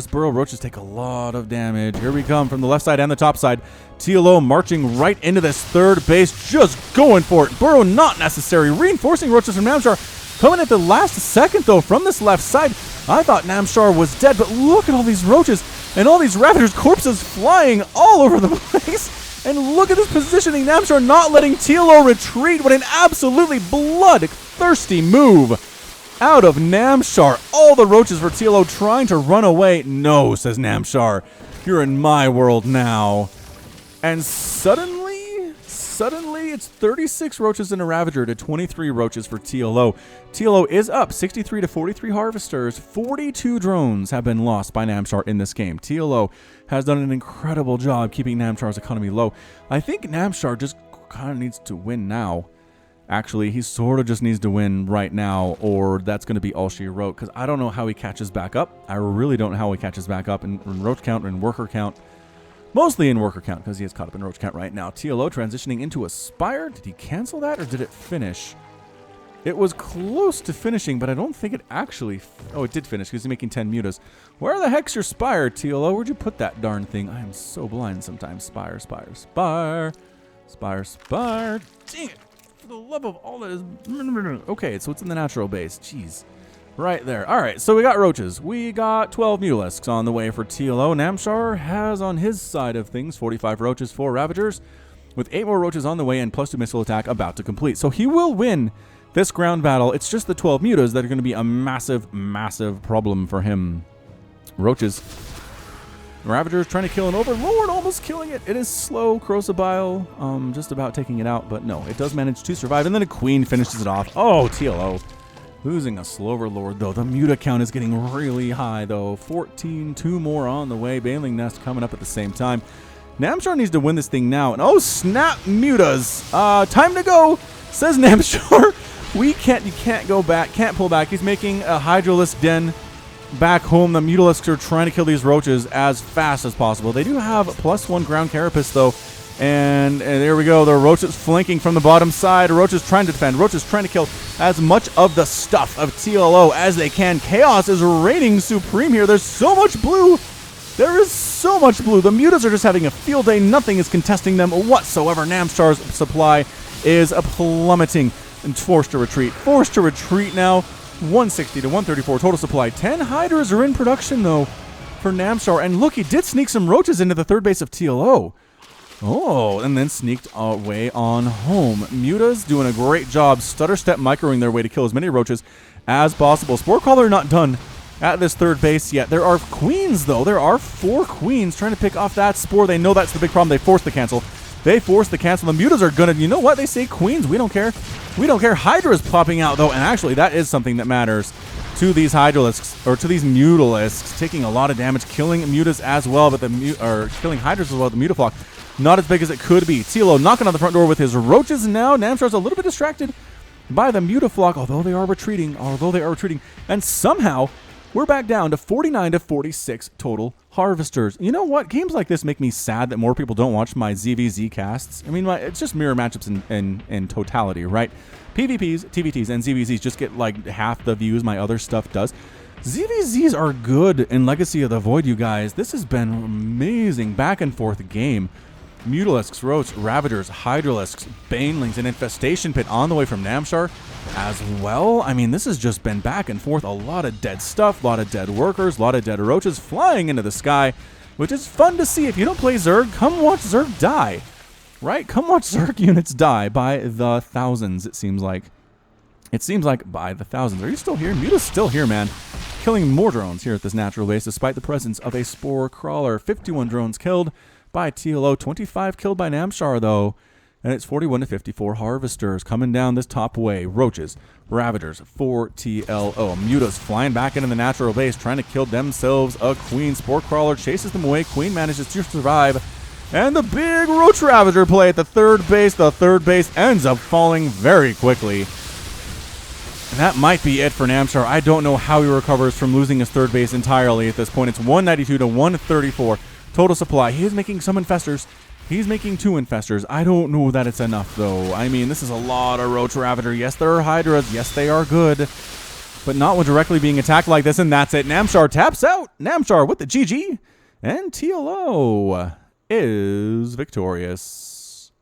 Burrow Roaches take a lot of damage. Here we come from the left side and the top side. TLO marching right into this 3rd base, just going for it. Burrow not necessary. Reinforcing Roaches from Namshar. Coming at the last second, though, from this left side. I thought Namshar was dead, but look at all these Roaches and all these Ravagers' corpses flying all over the place. And look at this positioning. Namshar not letting TLO retreat. What an absolutely blood-thirsty move out of Namshar. All the roaches for TLO trying to run away. No, says Namshar. You're in my world now. And suddenly it's 36 roaches and a Ravager to 23 roaches for TLO. TLO is up 63 to 43 harvesters. 42 drones have been lost by Namshar in this game. TLO has done an incredible job keeping Namshar's economy low. I think Namshar just kind of needs to win now. Actually, he sort of just needs to win right now, or that's going to be all she wrote, because I don't know how he catches back up. I really don't know how he catches back up in roach count or in worker count. Mostly in worker count, because he is caught up in roach count right now. TLO transitioning into a Spire. Did he cancel that, or did it finish? It was close to finishing, but I don't think it actually... Oh, it did finish, because he's making 10 mutas. Where the heck's your Spire, TLO? Where'd you put that darn thing? I am so blind sometimes. Spire, Spire, Spire. Spire, Spire. Dang it. For the love of all that is... Okay, so it's in the natural base. Jeez. Right there. All right, so we got roaches. We got 12 Mulisks on the way for TLO. Namshar has on his side of things 45 roaches, 4 Ravagers, with 8 more roaches on the way and +2 missile attack about to complete. So he will win this ground battle, it's just the 12 mutas that are going to be a massive, massive problem for him. Roaches. Ravager's trying to kill an Overlord, almost killing it. It is slow. Crocobile, just about taking it out, but no, it does manage to survive. And then a Queen finishes it off. Oh, TLO. Losing a slow Overlord, though. The muta count is getting really high, though. 14, 2 more on the way. Baneling Nest coming up at the same time. Namshar needs to win this thing now. And oh, snap, mutas. Time to go, says Namshar. You can't go back, can't pull back. He's making a Hydralisk den back home. The Mutalisks are trying to kill these roaches as fast as possible. They do have +1 ground carapace, though. And there we go. The roaches flanking from the bottom side. Roaches trying to defend. Roaches trying to kill as much of the stuff of TLO as they can. Chaos is reigning supreme here. There's so much blue. There is so much blue. The mutas are just having a field day. Nothing is contesting them whatsoever. Namshar's supply is plummeting and forced to retreat. Forced to retreat now. 160 to 134 total supply. 10 Hydras are in production, though, for Namshar. And look, he did sneak some roaches into the third base of TLO. Oh, and then sneaked away on home. Mutas doing a great job stutter step microing their way to kill as many roaches as possible. Spore Crawler not done at this third base yet. There are queens, though. There are 4 queens trying to pick off that spore. They know that's the big problem. They force the cancel. They force the cancel. The mutas are gonna, you know what? They say queens. We don't care. We don't care. Hydra's popping out, though, and actually that is something that matters to these Hydralisks, or to these Mutalisks, taking a lot of damage, killing mutas as well, but killing Hydras as well. The Mutaflock not as big as it could be. TLO knocking on the front door with his roaches now. Namshar's a little bit distracted by the Mutaflock, although they are retreating. And somehow we're back down to 49 to 46 total harvesters. You know what? Games like this make me sad that more people don't watch my ZVZ casts. I mean, it's just mirror matchups in totality, right? PvPs, TVTs, and ZVZs just get like half the views my other stuff does. ZVZs are good in Legacy of the Void, you guys. This has been an amazing back and forth game. Mutalisks, Roach, Ravagers, Hydralisks, Banelings, and Infestation Pit on the way from Namshar as well. I mean, this has just been back and forth. A lot of dead stuff, a lot of dead workers, a lot of dead roaches flying into the sky, which is fun to see. If you don't play Zerg, come watch Zerg die, right? Come watch Zerg units die by the thousands, it seems like. It seems like by the thousands. Are you still here? Muta's still here, man. Killing more drones here at this natural base, despite the presence of a Spore Crawler. 51 drones killed by TLO, 25 killed by Namshar, though, and it's 41 to 54 harvesters coming down this top way. Roaches, Ravagers for TLO. Mutas flying back into the natural base, trying to kill themselves a Queen. Spore Crawler chases them away. Queen manages to survive, and the big Roach Ravager play at the third base. The third base ends up falling very quickly. And that might be it for Namshar. I don't know how he recovers from losing his third base entirely at this point. It's 192 to 134. Total supply. He is making some infestors. He's making 2 infestors. I don't know that it's enough, though. I mean, this is a lot of Roach Ravager. Yes, there are Hydras. Yes, they are good. But not when directly being attacked like this, and that's it. Namshar taps out. Namshar with the GG. And TLO is victorious.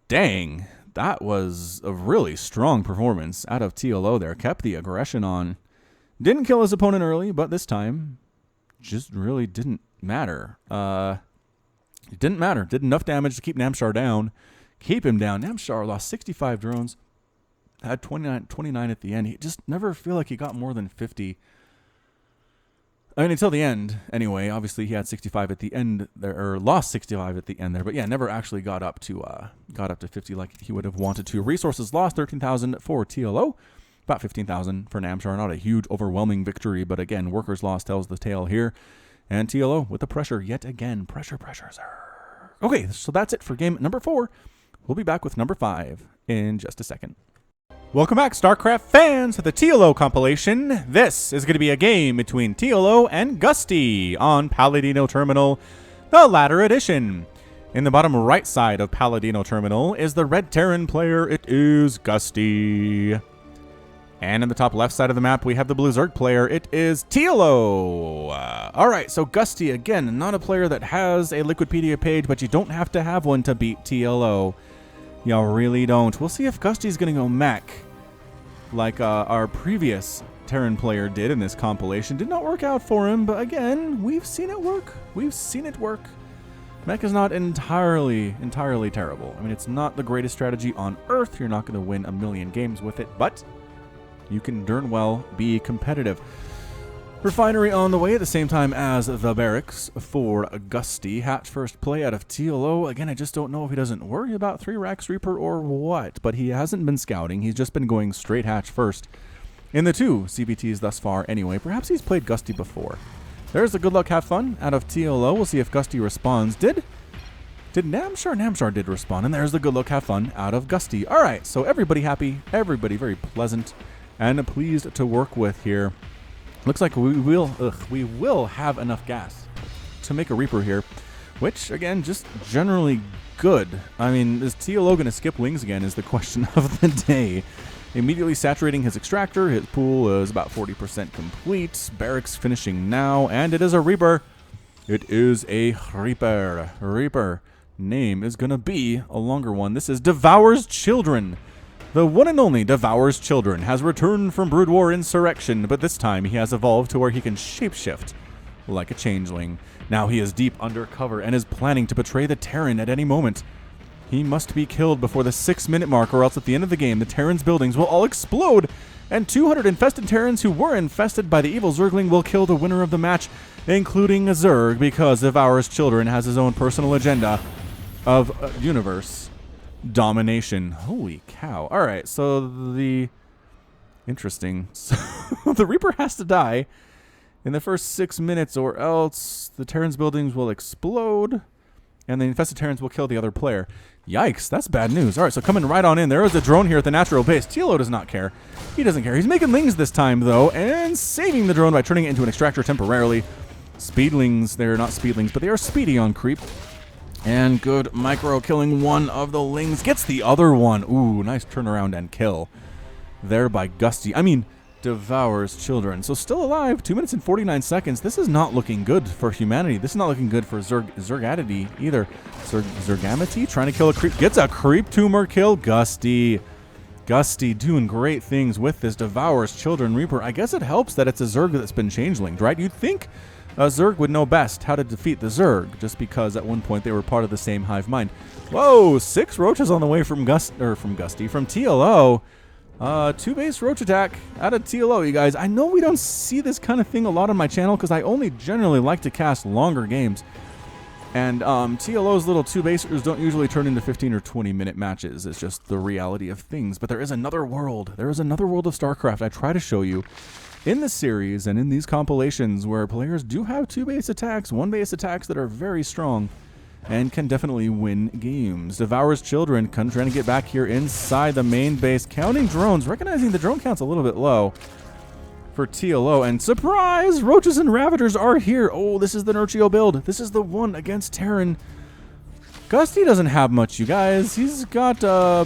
Dang. That was a really strong performance out of TLO there. Kept the aggression on. Didn't kill his opponent early, but this time just really didn't matter. It didn't matter. Did enough damage to keep Namshar down. Keep him down. Namshar lost 65 drones. Had 29 at the end. He just never feel like he got more than 50. I mean, until the end, anyway. Obviously, he had 65 at the end there, or lost 65 at the end there. But yeah, never actually got up to 50 like he would have wanted to. Resources lost 13,000 for TLO, about 15,000 for Namshar. Not a huge, overwhelming victory, but again, workers lost tells the tale here. And TLO with the pressure yet again. Pressure. Okay, so that's it for game number 4. We'll be back with number 5 in just a second. Welcome back, StarCraft fans, to the TLO compilation. This is going to be a game between TLO and Gusty on Palladino Terminal, the Ladder Edition. In the bottom right side of Palladino Terminal is the Red Terran player. It is Gusty. And in the top left side of the map, we have the Blue Zerg player. It is TLO. All right, so Gusty, again, not a player that has a Liquipedia page, but you don't have to have one to beat TLO. You really don't. We'll see if Gusty's going to go mech like our previous Terran player did in this compilation. Did not work out for him, but again, we've seen it work. Mech is not entirely terrible. I mean, it's not the greatest strategy on Earth. You're not going to win a million games with it, but you can darn well be competitive. Refinery on the way at the same time as the barracks for Gusty. Hatch first play out of TLO. Again, I just don't know if he doesn't worry about 3 Rax Reaper or what, but he hasn't been scouting. He's just been going straight Hatch first in the 2 CBTs thus far anyway. Perhaps he's played Gusty before. There's the good luck, have fun out of TLO. We'll see if Gusty responds. Did Namshar? Namshar did respond, and there's the good luck, have fun out of Gusty. All right, so everybody happy, everybody very pleasant and pleased to work with here. Looks like we will have enough gas to make a Reaper here, which, again, just generally good. I mean, is TLO going to skip wings again is the question of the day. Immediately saturating his extractor. His pool is about 40% complete. Barracks finishing now, and it is a Reaper. It is a Reaper. Reaper name is going to be a longer one. This is Devours Children. The one and only Devours Children has returned from Brood War Insurrection, but this time he has evolved to where he can shapeshift like a changeling. Now he is deep undercover and is planning to betray the Terran at any moment. He must be killed before the 6-minute mark, or else at the end of the game, the Terran's buildings will all explode, and 200 infested Terrans who were infested by the evil Zergling will kill the winner of the match, including a Zerg, because Devours Children has his own personal agenda of universe domination. Holy cow. All right, so interesting. So the Reaper has to die in the first 6 minutes, or else the Terran's buildings will explode, and the infested Terrans will kill the other player. Yikes, that's bad news. All right, so coming right on in. There is a drone here at the natural base. TLO does not care. He doesn't care. He's making lings this time, though, and saving the drone by turning it into an extractor temporarily. Speedlings, they're not speedlings, but they are speedy on creep. And good micro, killing one of the lings. Gets the other one. Ooh, nice turnaround and kill there by Gusty. I mean, Devours Children. So still alive, 2 minutes and 49 seconds. This is not looking good for humanity. This is not looking good for Zergadity either. Zergamity trying to kill a creep. Gets a creep tumor kill. Gusty doing great things with this Devours Children Reaper. I guess it helps that it's a Zerg that's been changelinged, right? You'd think a Zerg would know best how to defeat the Zerg, just because at one point they were part of the same hive mind. Whoa, 6 roaches on the way from Gusty, from TLO. 2 base roach attack out of TLO, you guys. I know we don't see this kind of thing a lot on my channel because I only generally like to cast longer games. And TLO's little 2 basers don't usually turn into 15 or 20 minute matches. It's just the reality of things. But there is another world. There is another world of StarCraft I try to show you in the series and in these compilations where players do have 2 base attacks, 1 base attacks that are very strong and can definitely win games. Devours Children trying to get back here inside the main base, counting drones, recognizing the drone count's a little bit low for TLO, and surprise, Roaches and Ravagers are here. Oh, this is the Nurchio build. This is the one against Terran. Gusty doesn't have much, you guys. He's got a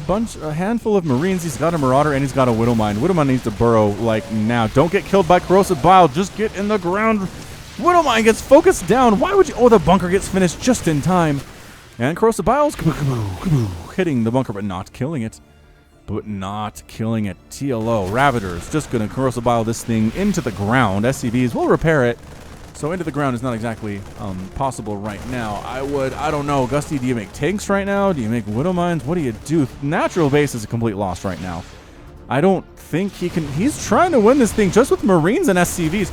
handful of Marines. He's got a Marauder, and he's got a Widowmine. Widowmine needs to burrow, like, now. Don't get killed by Corrosive Bile. Just get in the ground. Widowmine gets focused down. Why would you? Oh, the bunker gets finished just in time. And Corrosive Bile's hitting the bunker, but not killing it. TLO, Ravagers, just going to Corrosive Bile this thing into the ground. SCVs will repair it. So into the ground is not exactly possible right now. I don't know. Gusty, do you make tanks right now? Do you make Widowmines? What do you do? Natural base is a complete loss right now. I don't think he can. He's trying to win this thing just with Marines and SCVs.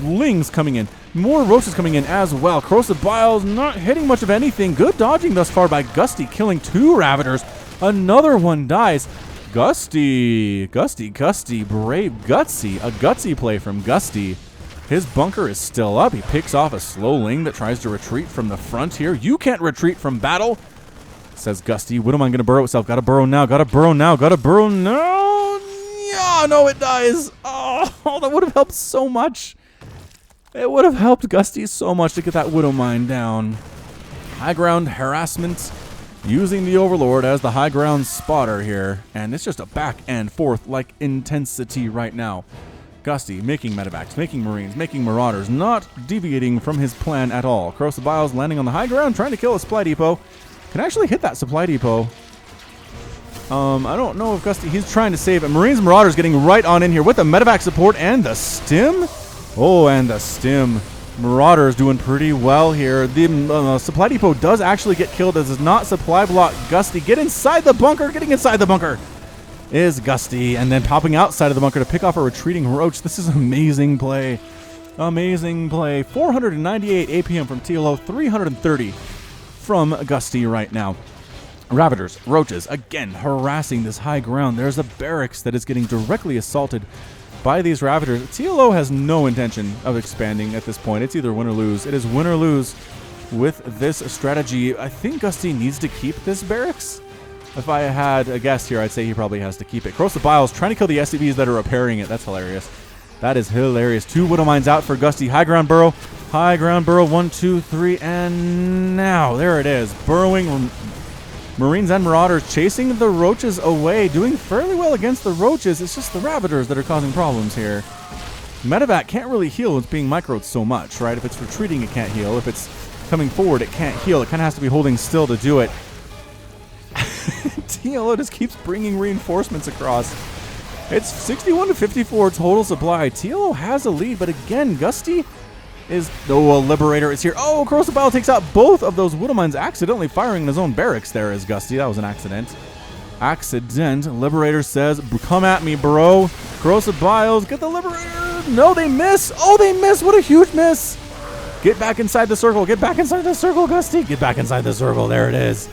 Lings coming in. More Roaches coming in as well. Corrosive Bile's not hitting much of anything. Good dodging thus far by Gusty, killing 2 Ravagers. Another one dies. Gusty, brave Gutsy. A gutsy play from Gusty. His bunker is still up. He picks off a slow Ling that tries to retreat from the front here. You can't retreat from battle, says Gusty. Widowmine gonna burrow itself. Gotta burrow now. Yeah, no, it dies. Oh, that would have helped so much. It would have helped Gusty so much to get that Widowmine down. High ground harassment, using the Overlord as the high ground spotter here. And it's just a back and forth like intensity right now. Gusty making medevacs, making Marines, making Marauders, not deviating from his plan at all. Corrosive Bile's landing on the high ground, trying to kill a supply depot. Can actually hit that supply depot. I don't know if Gusty, he's trying to save it. Marines and Marauders getting right on in here with the medevac support and the stim. Oh, and the stim. Marauders doing pretty well here. The supply depot does actually get killed. This is not supply block. Gusty, get inside the bunker. Getting inside the bunker is Gusty, and then popping outside of the bunker to pick off a retreating Roach. This is amazing play. Amazing play. 498 APM from TLO, 330 from Gusty right now. Ravagers, Roaches, again harassing this high ground. There's a barracks that is getting directly assaulted by these Ravagers. TLO has no intention of expanding at this point. It's either win or lose. It is win or lose with this strategy. I think Gusty needs to keep this barracks. If I had a guess here, I'd say he probably has to keep it. Corrosive Biles trying to kill the SCVs that are repairing it. That's hilarious. That is hilarious. 2 Widow Mines out for Gusty. High ground burrow. High ground burrow. 1, 2, 3, and now there it is. Burrowing Marines and Marauders chasing the Roaches away. Doing fairly well against the Roaches. It's just the Ravagers that are causing problems here. Medevac can't really heal. It's being microed so much, right? If it's retreating, it can't heal. If it's coming forward, it can't heal. It kind of has to be holding still to do it. TLO just keeps bringing reinforcements across. It's 61 to 54 total supply. TLO has a lead, but again, Gusty is... Oh, a Liberator is here. Oh, Corrosive Bile takes out both of those Widow Mines, accidentally firing in his own barracks there is Gusty. That was an accident. Liberator says, come at me, bro. Corrosive Biles, get the Liberator. No, they miss. Oh, they miss. What a huge miss. Get back inside the circle. Get back inside the circle, Gusty. Get back inside the circle. There it is.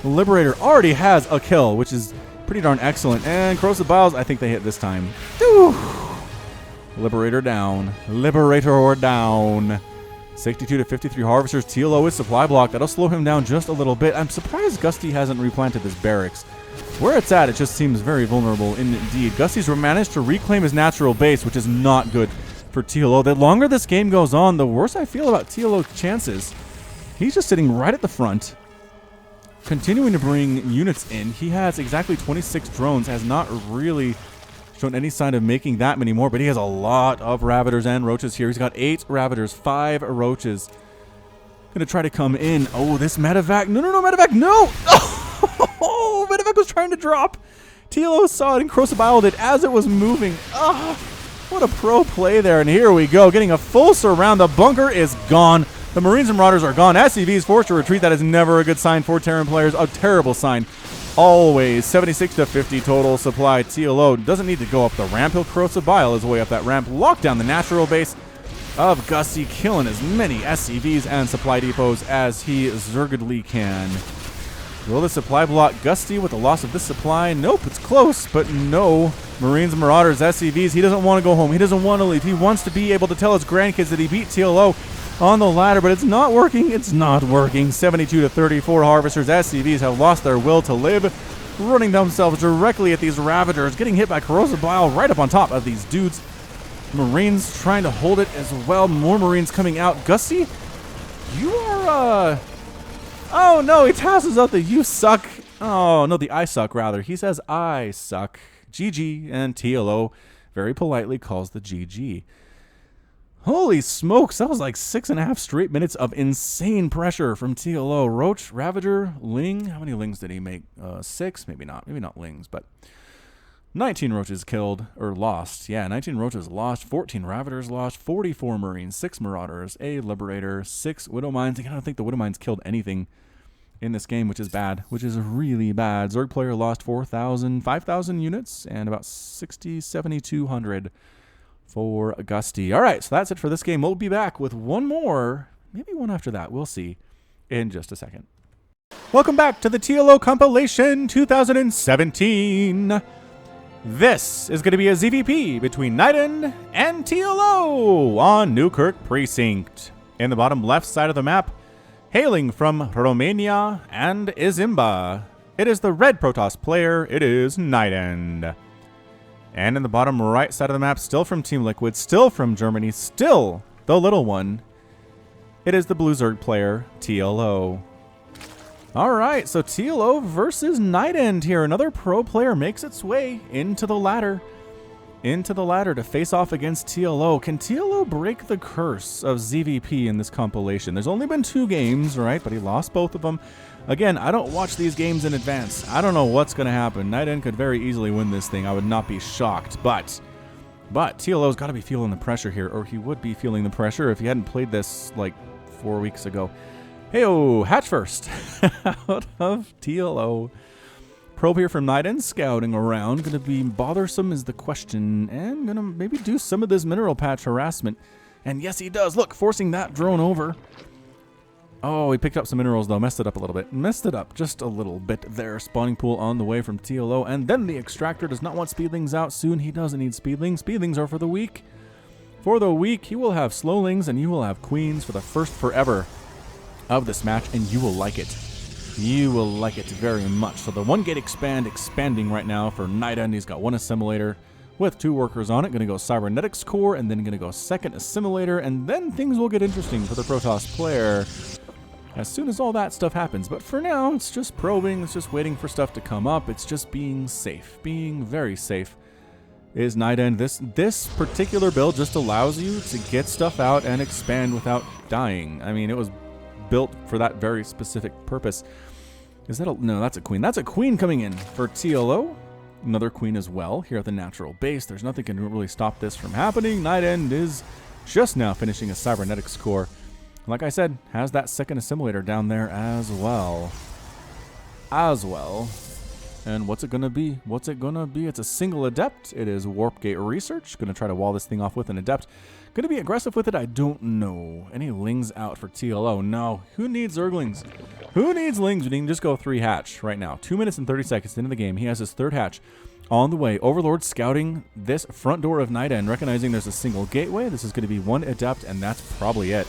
Liberator already has a kill, which is pretty darn excellent. And Corrosive Biles, I think they hit this time. Whew. Liberator down. Liberator down. 62 to 53 Harvesters. TLO is supply block. That'll slow him down just a little bit. I'm surprised Gusty hasn't replanted this barracks. Where it's at, it just seems very vulnerable indeed. Gusty's managed to reclaim his natural base, which is not good for TLO. The longer this game goes on, the worse I feel about TLO's chances. He's just sitting right at the front, continuing to bring units in. He has exactly 26 drones, has not really shown any sign of making that many more, but he has a lot of Ravagers and Roaches here. He's got 8 Ravagers, 5 Roaches. Gonna try to come in. Oh, this Medevac. No, Medevac, no! Oh, Medevac was trying to drop. TLO saw it and Corrosive Bile did as it was moving. Ah, what a pro play there. And here we go, getting a full surround. The bunker is gone. The Marines and Marauders are gone. SCV is forced to retreat. That is never a good sign for Terran players. A terrible sign. Always 76 to 50 total supply. TLO doesn't need to go up the ramp. He'll Corrosive Bile his way up that ramp. Lock down the natural base of Gusty, killing as many SCVs and supply depots as he zergedly can. Will the supply block Gusty with the loss of this supply? Nope, it's close, but no. Marines and Marauders, SCVs, he doesn't want to go home. He doesn't want to leave. He wants to be able to tell his grandkids that he beat TLO on the ladder, but it's not working. It's not working. 72 to 34 Harvesters. SCVs have lost their will to live, running themselves directly at these Ravagers, getting hit by Corrosive Bile right up on top of these dudes. Marines trying to hold it as well. More Marines coming out. Gusty, you are, oh no, he passes out the you suck. Oh no, the I suck rather. He says I suck. GG, and TLO very politely calls the GG. Holy smokes, that was like 6.5 straight minutes of insane pressure from TLO. Roach, Ravager, Ling. How many Lings did he make? 6? Maybe not. Maybe not Lings, but 19 Roaches killed, or lost. Yeah, 19 Roaches lost, 14 Ravagers lost, 44 Marines, 6 Marauders, a Liberator, 6 Widow Mines. I don't think the Widow Mines killed anything in this game, which is bad, which is really bad. Zerg player lost 5,000 units and about 7,200 for Gusty. All right, so that's it for this game. We'll be back with one more, maybe one after that. We'll see in just a second. Welcome back to the TLO Compilation 2017. This is going to be a ZVP between NightEnD and TLO on Newkirk Precinct. In the bottom left side of the map, hailing from Romania and Izimba, it is the red Protoss player. It is NightEnD. And in the bottom right side of the map, still from Team Liquid, still from Germany, still the little one, it is the blue Zerg player, TLO. All right, so TLO versus NightEnD here. Another pro player makes its way into the ladder to face off against TLO. Can TLO break the curse of ZVP in this compilation? There's only been 2 games, right? But he lost both of them. Again, I don't watch these games in advance. I don't know what's going to happen. NightEnD could very easily win this thing. I would not be shocked. But But TLO's got to be feeling the pressure here, or he would be feeling the pressure if he hadn't played this like 4 weeks ago. Hey-oh, hatch first out of TLO. Probe here from NightEnD, scouting around. Going to be bothersome is the question, and going to maybe do some of this mineral patch harassment. And yes, he does. Look, forcing that drone over. Oh, he picked up some minerals, though. Messed it up a little bit. Messed it up just a little bit there. Spawning pool on the way from TLO. And then the extractor does not want speedlings out soon. He doesn't need speedlings. Speedlings are for the weak. For the weak, he will have slowlings, and you will have queens for the first forever of this match, and you will like it. You will like it very much. So the 1 gate expanding right now for NightEnD. He's got 1 assimilator with 2 workers on it. Going to go cybernetics core, and then going to go 2nd assimilator, and then things will get interesting for the Protoss player as soon as all that stuff happens. But for now, it's just probing. It's just waiting for stuff to come up. It's just being safe. Being very safe is NightEnD. This particular build just allows you to get stuff out and expand without dying. I mean, it was built for that very specific purpose. Is that a... No, that's a queen. That's a queen coming in for TLO. Another queen as well here at the natural base. There's nothing can really stop this from happening. NightEnD is just now finishing a cybernetics core. Like I said, has that 2nd assimilator down there as well. And what's it going to be? What's it going to be? It's a single adept. It is warp gate research. Going to try to wall this thing off with an adept. Going to be aggressive with it? I don't know. Any lings out for TLO? No. Who needs Zerglings? Who needs lings? We can just go 3 hatch right now. 2 minutes and 30 seconds into the game. He has his 3rd hatch on the way. Overlord scouting this front door of NightEnD, recognizing there's a single gateway. This is going to be 1 adept, and that's probably it.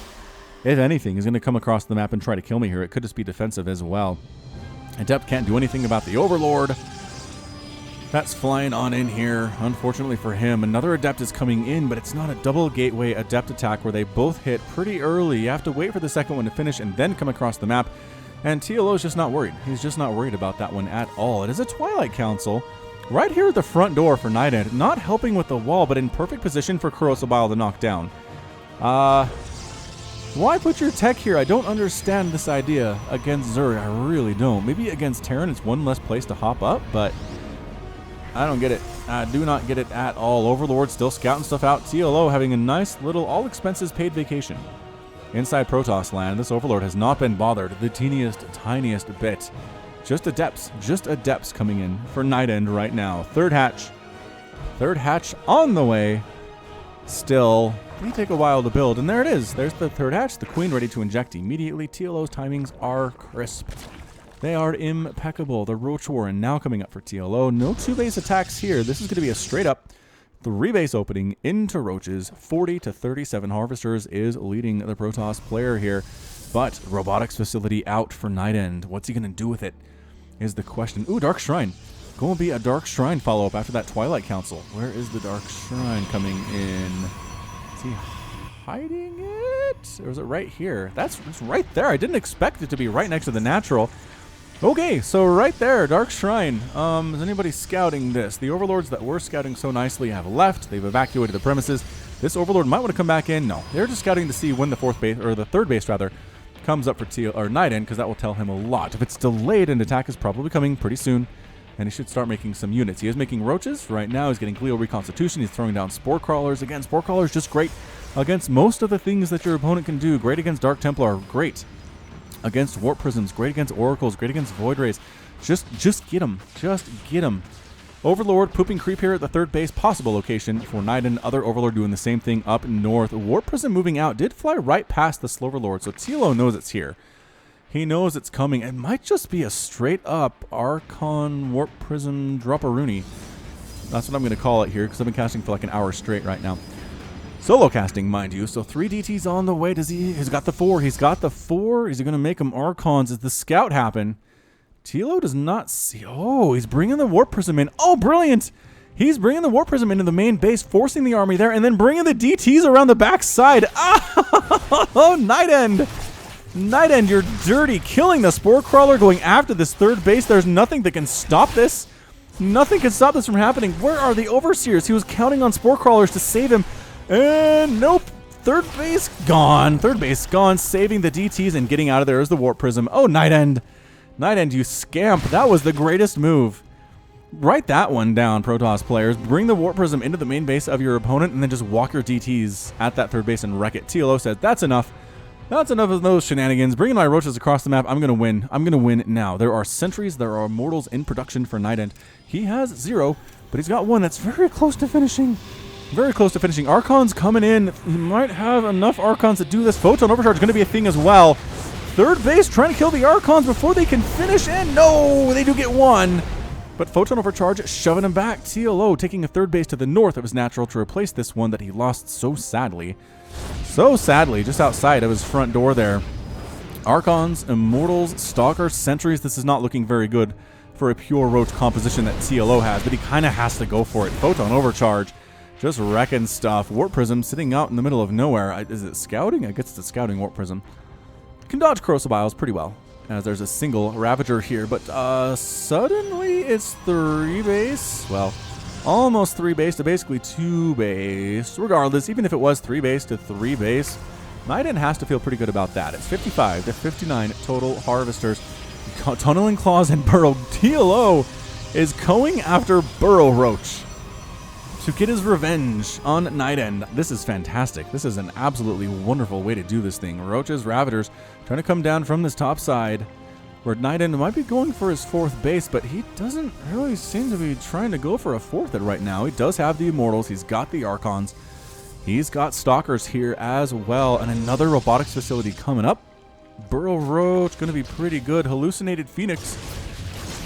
If anything, he's going to come across the map and try to kill me here. It could just be defensive as well. Adept can't do anything about the Overlord. That's flying on in here, unfortunately for him. Another Adept is coming in, but it's not a double gateway Adept attack where they both hit pretty early. You have to wait for the second one to finish and then come across the map. And TLO is just not worried. He's just not worried about that one at all. It is a Twilight Council right here at the front door for NightEnD. Not helping with the wall, but in perfect position for Corrosive Bile to knock down. Why put your tech here? I don't understand this idea against Zerg. I really don't. Maybe against Terran it's 1 less place to hop up, but I don't get it. I do not get it at all. Overlord still scouting stuff out. TLO having a nice little all expenses paid vacation inside Protoss land. This Overlord has not been bothered the teeniest, tiniest bit. Just adepts coming in for NightEnD right now. 3rd hatch on the way. Still, they take a while to build, and there it is. There's the 3rd hatch, the queen ready to inject immediately. TLO's timings are crisp. They are impeccable. The Roach Warren now coming up for TLO. No 2 base attacks here. This is going to be a straight up 3 base opening into Roaches. 40 to 37 Harvesters is leading the Protoss player here. But robotics facility out for NightEnD. What's he going to do with it is the question. Ooh, Dark Shrine. Going to be a Dark Shrine follow-up after that Twilight Council. Where is the Dark Shrine coming in? Is he hiding it? Or is it right here? That's right there. I didn't expect it to be right next to the natural. Okay, so right there, Dark Shrine. Is anybody scouting this? The Overlords that were scouting so nicely have left. They've evacuated the premises. This Overlord might want to come back in. No, they're just scouting to see when the 4th base, or the 3rd base rather, comes up for NightEnD, because that will tell him a lot. If it's delayed, an attack is probably coming pretty soon. And he should start making some units. He is making roaches. Right now he's getting Glio Reconstitution. He's throwing down Spore Crawlers. Again, Spore Crawlers just great against most of the things that your opponent can do. Great against Dark Templar. Great against Warp Prisms. Great against Oracles. Great against Void Rays. Just get him. Just get him. Overlord pooping creep here at the 3rd base. Possible location for NightEnD. Other Overlord doing the same thing up north. Warp Prism moving out. Did fly right past the Sloverlord. So TLO knows it's here. He knows it's coming. It might just be a straight-up Archon Warp Prism Drop-a-Rooney. That's what I'm going to call it here, because I've been casting for like an hour straight right now. Solo casting, mind you. So 3 DTs on the way. He's got the 4. He's got the 4. Is he going to make them Archons? Does the scout happen? TLO does not see. Oh, he's bringing the Warp Prism in. Oh, brilliant. He's bringing the Warp Prism into the main base, forcing the army there, and then bringing the DTs around the backside. Oh, NightEnD. NightEnD, you're dirty. Killing the Spore Crawler, going after this 3rd base. There's nothing that can stop this. Nothing can stop this from happening. Where are the Overseers? He was counting on Spore Crawlers to save him. And nope. 3rd base gone. 3rd base gone. Saving the DTs and getting out of there is the Warp Prism. Oh, NightEnD. NightEnD, you scamp. That was the greatest move. Write that one down, Protoss players. Bring the Warp Prism into the main base of your opponent and then just walk your DTs at that third base and wreck it. TLO says, that's enough. That's enough of those shenanigans. Bringing my roaches across the map. I'm going to win. I'm going to win now. There are sentries. There are mortals in production for NightEnD. He has 0, but he's got 1 that's very close to finishing. Very close to finishing. Archon's coming in. He might have enough Archons to do this. Photon Overcharge is going to be a thing as well. Third base trying to kill the Archons before they can finish. And no, they do get 1. But Photon Overcharge shoving him back. TLO taking a third base to the north of his natural to replace this one that he lost so sadly. So sadly, just outside of his front door there. Archons, Immortals, Stalkers, Sentries. This is not looking very good for a pure Roach composition that TLO has, but he kind of has to go for it. Photon Overcharge just wrecking stuff. Warp Prism sitting out in the middle of nowhere. Is it scouting? I guess it's scouting Warp Prism. Can dodge Corrosive Biles pretty well, as there's a single Ravager here, but suddenly it's 3 base. Well, almost 3 base to basically 2 base. Regardless, even if it was 3 base to 3 base, NightEnD has to feel pretty good about that. It's 55 to 59 total Harvesters. Tunneling Claws and Burrow. TLO is going after Burrow Roach to get his revenge on NightEnD. This is fantastic. This is an absolutely wonderful way to do this thing. Roaches, Ravagers trying to come down from this top side where NightEnD might be going for his 4th base, but he doesn't really seem to be trying to go for a 4th right now. He does have the Immortals. He's got the Archons. He's got Stalkers here as well, and another robotics facility coming up. Burrow Roach going to be pretty good. Hallucinated Phoenix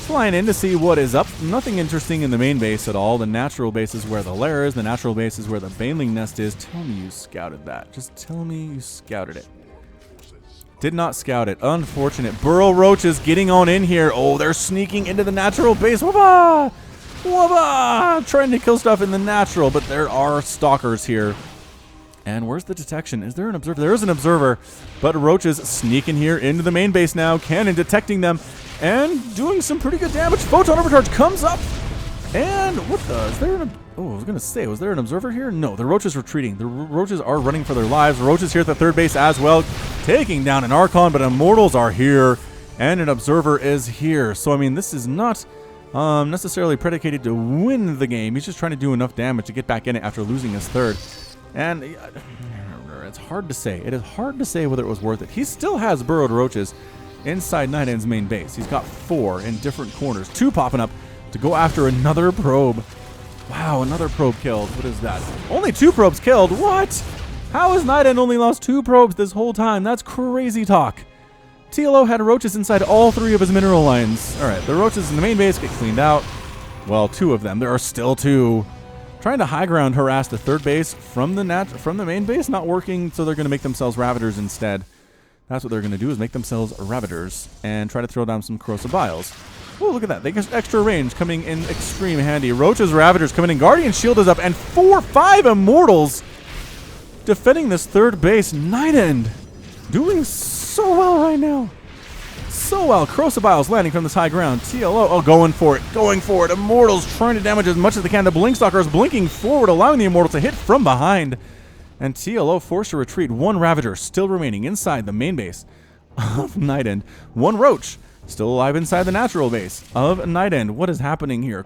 flying in to see what is up. Nothing interesting in the main base at all. The natural base is where the lair is. The natural base is where the Baneling nest is. Tell me you scouted that. Just tell me you scouted it. Did not scout it. Unfortunate. Burrow Roach is getting on in here. Oh, they're sneaking into the natural base. Whoop-ah! Whoop-ah! Trying to kill stuff in the natural, but there are Stalkers here. And where's the detection? Is there an observer? There is an observer, but Roach is sneaking here into the main base now. Cannon detecting them and doing some pretty good damage. Photon Overcharge comes up. And what the? Is there an... Oh, I was going to say, was there an observer here? No, the Roach is retreating. The Roaches are running for their lives. Roach is here at the third base as well, taking down an Archon, but Immortals are here, and an observer is here. So, I mean, this is not necessarily predicated to win the game. He's just trying to do enough damage to get back in it after losing his third. And it's hard to say. It is hard to say whether it was worth it. He still has burrowed Roaches inside NightEnd's main base. He's got 4 in different corners. 2 popping up to go after another probe. Wow, another probe killed. What is that? Only 2 probes killed? What? How has NightEnD only lost 2 probes this whole time? That's crazy talk. TLO had Roaches inside all 3 of his mineral lines. Alright, the Roaches in the main base get cleaned out. Well, 2 of them. There are still 2. Trying to high ground harass the third base from the main base, not working, so they're going to make themselves Ravagers instead. That's what they're going to do, is make themselves Ravagers and try to throw down some Corrosive Biles. Oh, look at that. They get extra range coming in extreme handy. Roach's Ravagers coming in. Guardian Shield is up, and 5 Immortals defending this third base. NightEnD doing so well right now. So well. Corrosive Biles landing from this high ground. TLO, oh, going for it. Going for it. Immortals trying to damage as much as they can. The Blinkstalker is blinking forward, allowing the Immortals to hit from behind. And TLO forced to retreat. 1 Ravager still remaining inside the main base of NightEnD. 1 Roach still alive inside the natural base of NightEnD. What is happening here?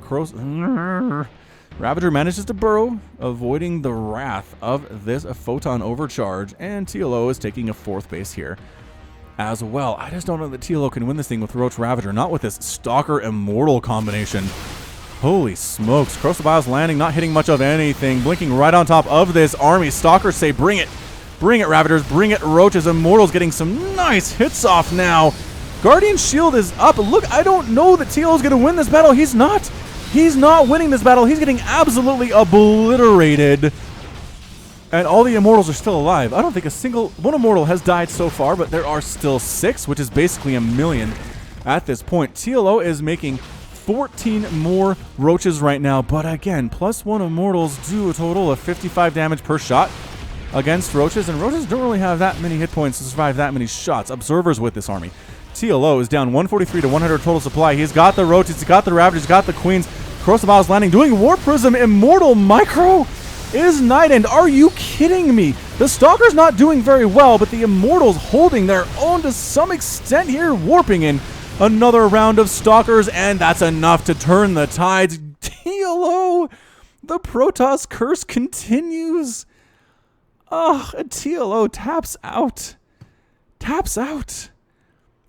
Ravager manages to burrow, avoiding the wrath of this Photon Overcharge. And TLO is taking a 4th base here as well. I just don't know that TLO can win this thing with Roach Ravager, not with this Stalker Immortal combination. Holy smokes. Corrosive Biles landing, not hitting much of anything. Blinking right on top of this army. Stalkers say, bring it. Bring it, Ravagers. Bring it, Roaches. Immortals getting some nice hits off now. Guardian Shield is up. Look, I don't know that TLO is going to win this battle. He's not. He's not winning this battle. He's getting absolutely obliterated. And all the Immortals are still alive. I don't think a single one Immortal has died so far, but there are still 6, which is basically 1,000,000 at this point. TLO is making 14 more Roaches right now, but again, +1 Immortals do a total of 55 damage per shot against Roaches, and Roaches don't really have that many hit points to survive that many shots. Observers with this army. TLO is down 143 to 100 total supply. He's got the Roaches, he's got the Ravagers, he's got the Queens. Corrosive Biles landing, doing Warp Prism. Immortal Micro is NightEnD. Are you kidding me? The Stalker's not doing very well, but the Immortals holding their own to some extent here, warping in Another round of Stalkers, and that's enough to turn the tides. TLO, the Protoss curse continues. Oh, and TLO taps out. Taps out.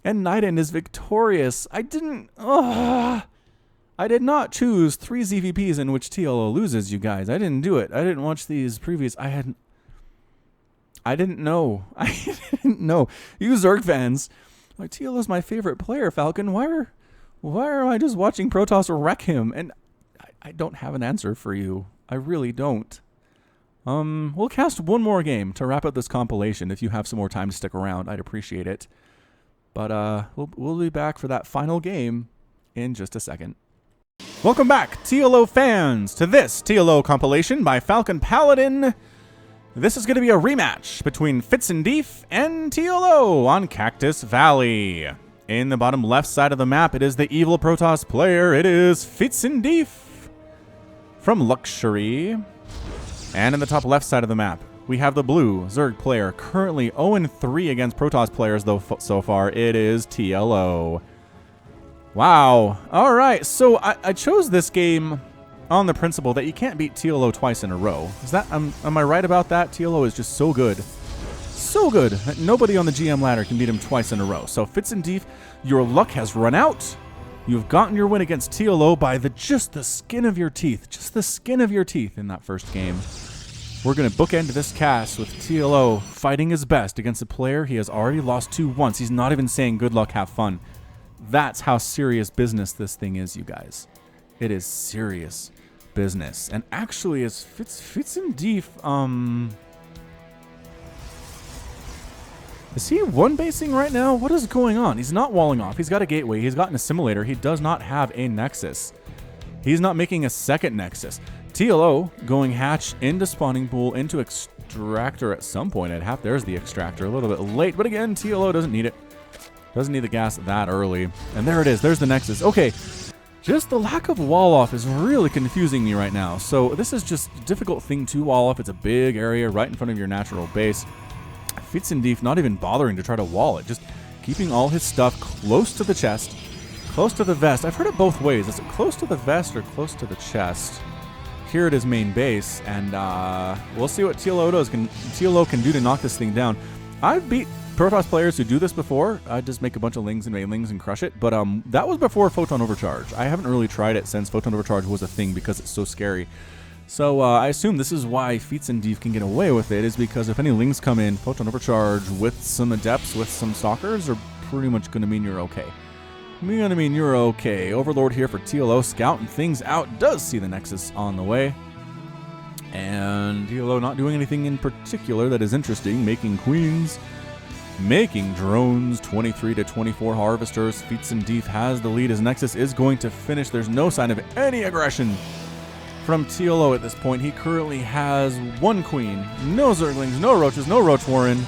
And NightEnD is victorious. I did not choose 3 ZVPs in which TLO loses, you guys. I didn't do it. I didn't watch these previous. I didn't know. I didn't know. You Zerg fans, like, TLO's my favorite player, Falcon. Why are I just watching Protoss wreck him? And I don't have an answer for you. I really don't. We'll cast one more game to wrap up this compilation. If you have some more time to stick around, I'd appreciate it. But we'll be back for that final game in just a second. Welcome back, TLO fans, to this TLO compilation by Falcon Paladin. This is going to be a rematch between Fitzendeef and TLO on Cactus Valley. In the bottom left side of the map, it is the evil Protoss player. It is Fitzendeef from Luxury. And in the top left side of the map, we have the blue Zerg player, currently 0-3 against Protoss players, though so far it is TLO. Wow. All right, so I chose this game on the principle that you can't beat TLO twice in a row. Is that am I right about that? TLO is just so good. So good that nobody on the GM ladder can beat him twice in a row. So Fitzendeef, your luck has run out. You've gotten your win against TLO by just the skin of your teeth. Just the skin of your teeth in that first game. We're going to bookend this cast with TLO fighting his best against a player he has already lost to once. He's not even saying good luck, have fun. That's how serious business this thing is, you guys. It is serious business. And actually, is Fitzendeef, is he one-basing right now? What is going on? He's not walling off. He's got a gateway. He's got an assimilator. He does not have a nexus. He's not making a second nexus. TLO going hatch into spawning pool, into extractor at some point. There's the extractor, a little bit late. But again, TLO doesn't need it. Doesn't need the gas that early. And there it is. There's the nexus. Okay. Just the lack of wall off is really confusing me right now. So this is just a difficult thing to wall off. It's a big area right in front of your natural base. Fitzendeef not even bothering to try to wall it. Just keeping all his stuff close to the chest, close to the vest. I've heard it both ways. Is it close to the vest or close to the chest? Here it is, main base, and we'll see what TLO can do to knock this thing down. I've beat Protoss players who do this before. I just make a bunch of lings and mainlings and crush it, but that was before Photon Overcharge. I haven't really tried it since Photon Overcharge was a thing because it's so scary. So I assume this is why Fitzendeef can get away with it, is because if any lings come in, Photon Overcharge with some adepts, with some stalkers, are pretty much going to mean you're okay. You're okay. Overlord here for TLO, scouting things out, does see the Nexus on the way. And TLO not doing anything in particular that is interesting, making queens, making drones, 23 to 24 harvesters. Fitzendeef has the lead. His Nexus is going to finish. There's no sign of any aggression from TLO at this point. He currently has 1 queen, no Zerglings, no roaches, no roach warren.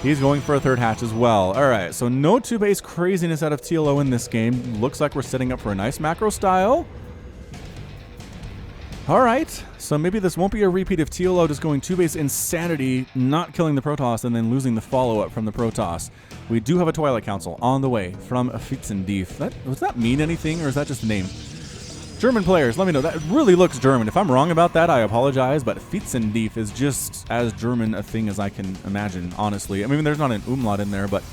He's going for a 3rd hatch as well. All right, so no 2-base craziness out of TLO in this game. Looks like we're setting up for a nice macro style. All right, so maybe this won't be a repeat of TLO just going 2-base insanity, not killing the Protoss, and then losing the follow-up from the Protoss. We do have a Twilight Council on the way from Fitzendeef. Does that mean anything, or is that just a name? German players, let me know. That really looks German. If I'm wrong about that, I apologize, but Fitzendeef is just as German a thing as I can imagine, honestly. I mean, there's not an umlaut in there, but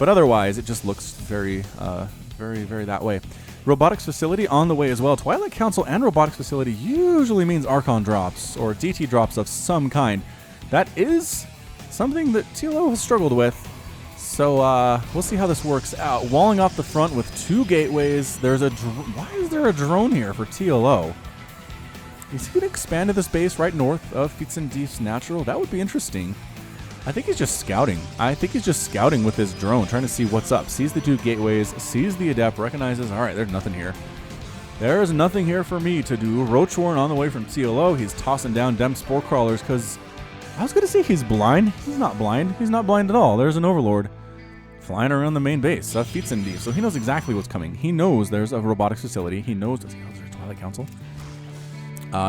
otherwise, it just looks very, very that way. Robotics Facility on the way as well. Twilight Council and Robotics Facility usually means Archon drops or DT drops of some kind. That is something that TLO has struggled with. So we'll see how this works out. Walling off the front with 2 gateways. There's a why is there a drone here for TLO? Is he going to expand to this base right north of Fitzendeef's natural? That would be interesting. I think he's just scouting. I think he's just scouting with his drone, trying to see what's up. Sees the 2 gateways, sees the adept, recognizes, all right, there's nothing here. There's nothing here for me to do. Roach warren on the way from TLO. He's tossing down Dem Spore Crawlers because I was going to say he's blind. He's not blind. He's not blind at all. There's an Overlord flying around the main base of Fitzendeef. So he knows exactly what's coming. He knows there's a robotics facility. He knows there's a Twilight Council.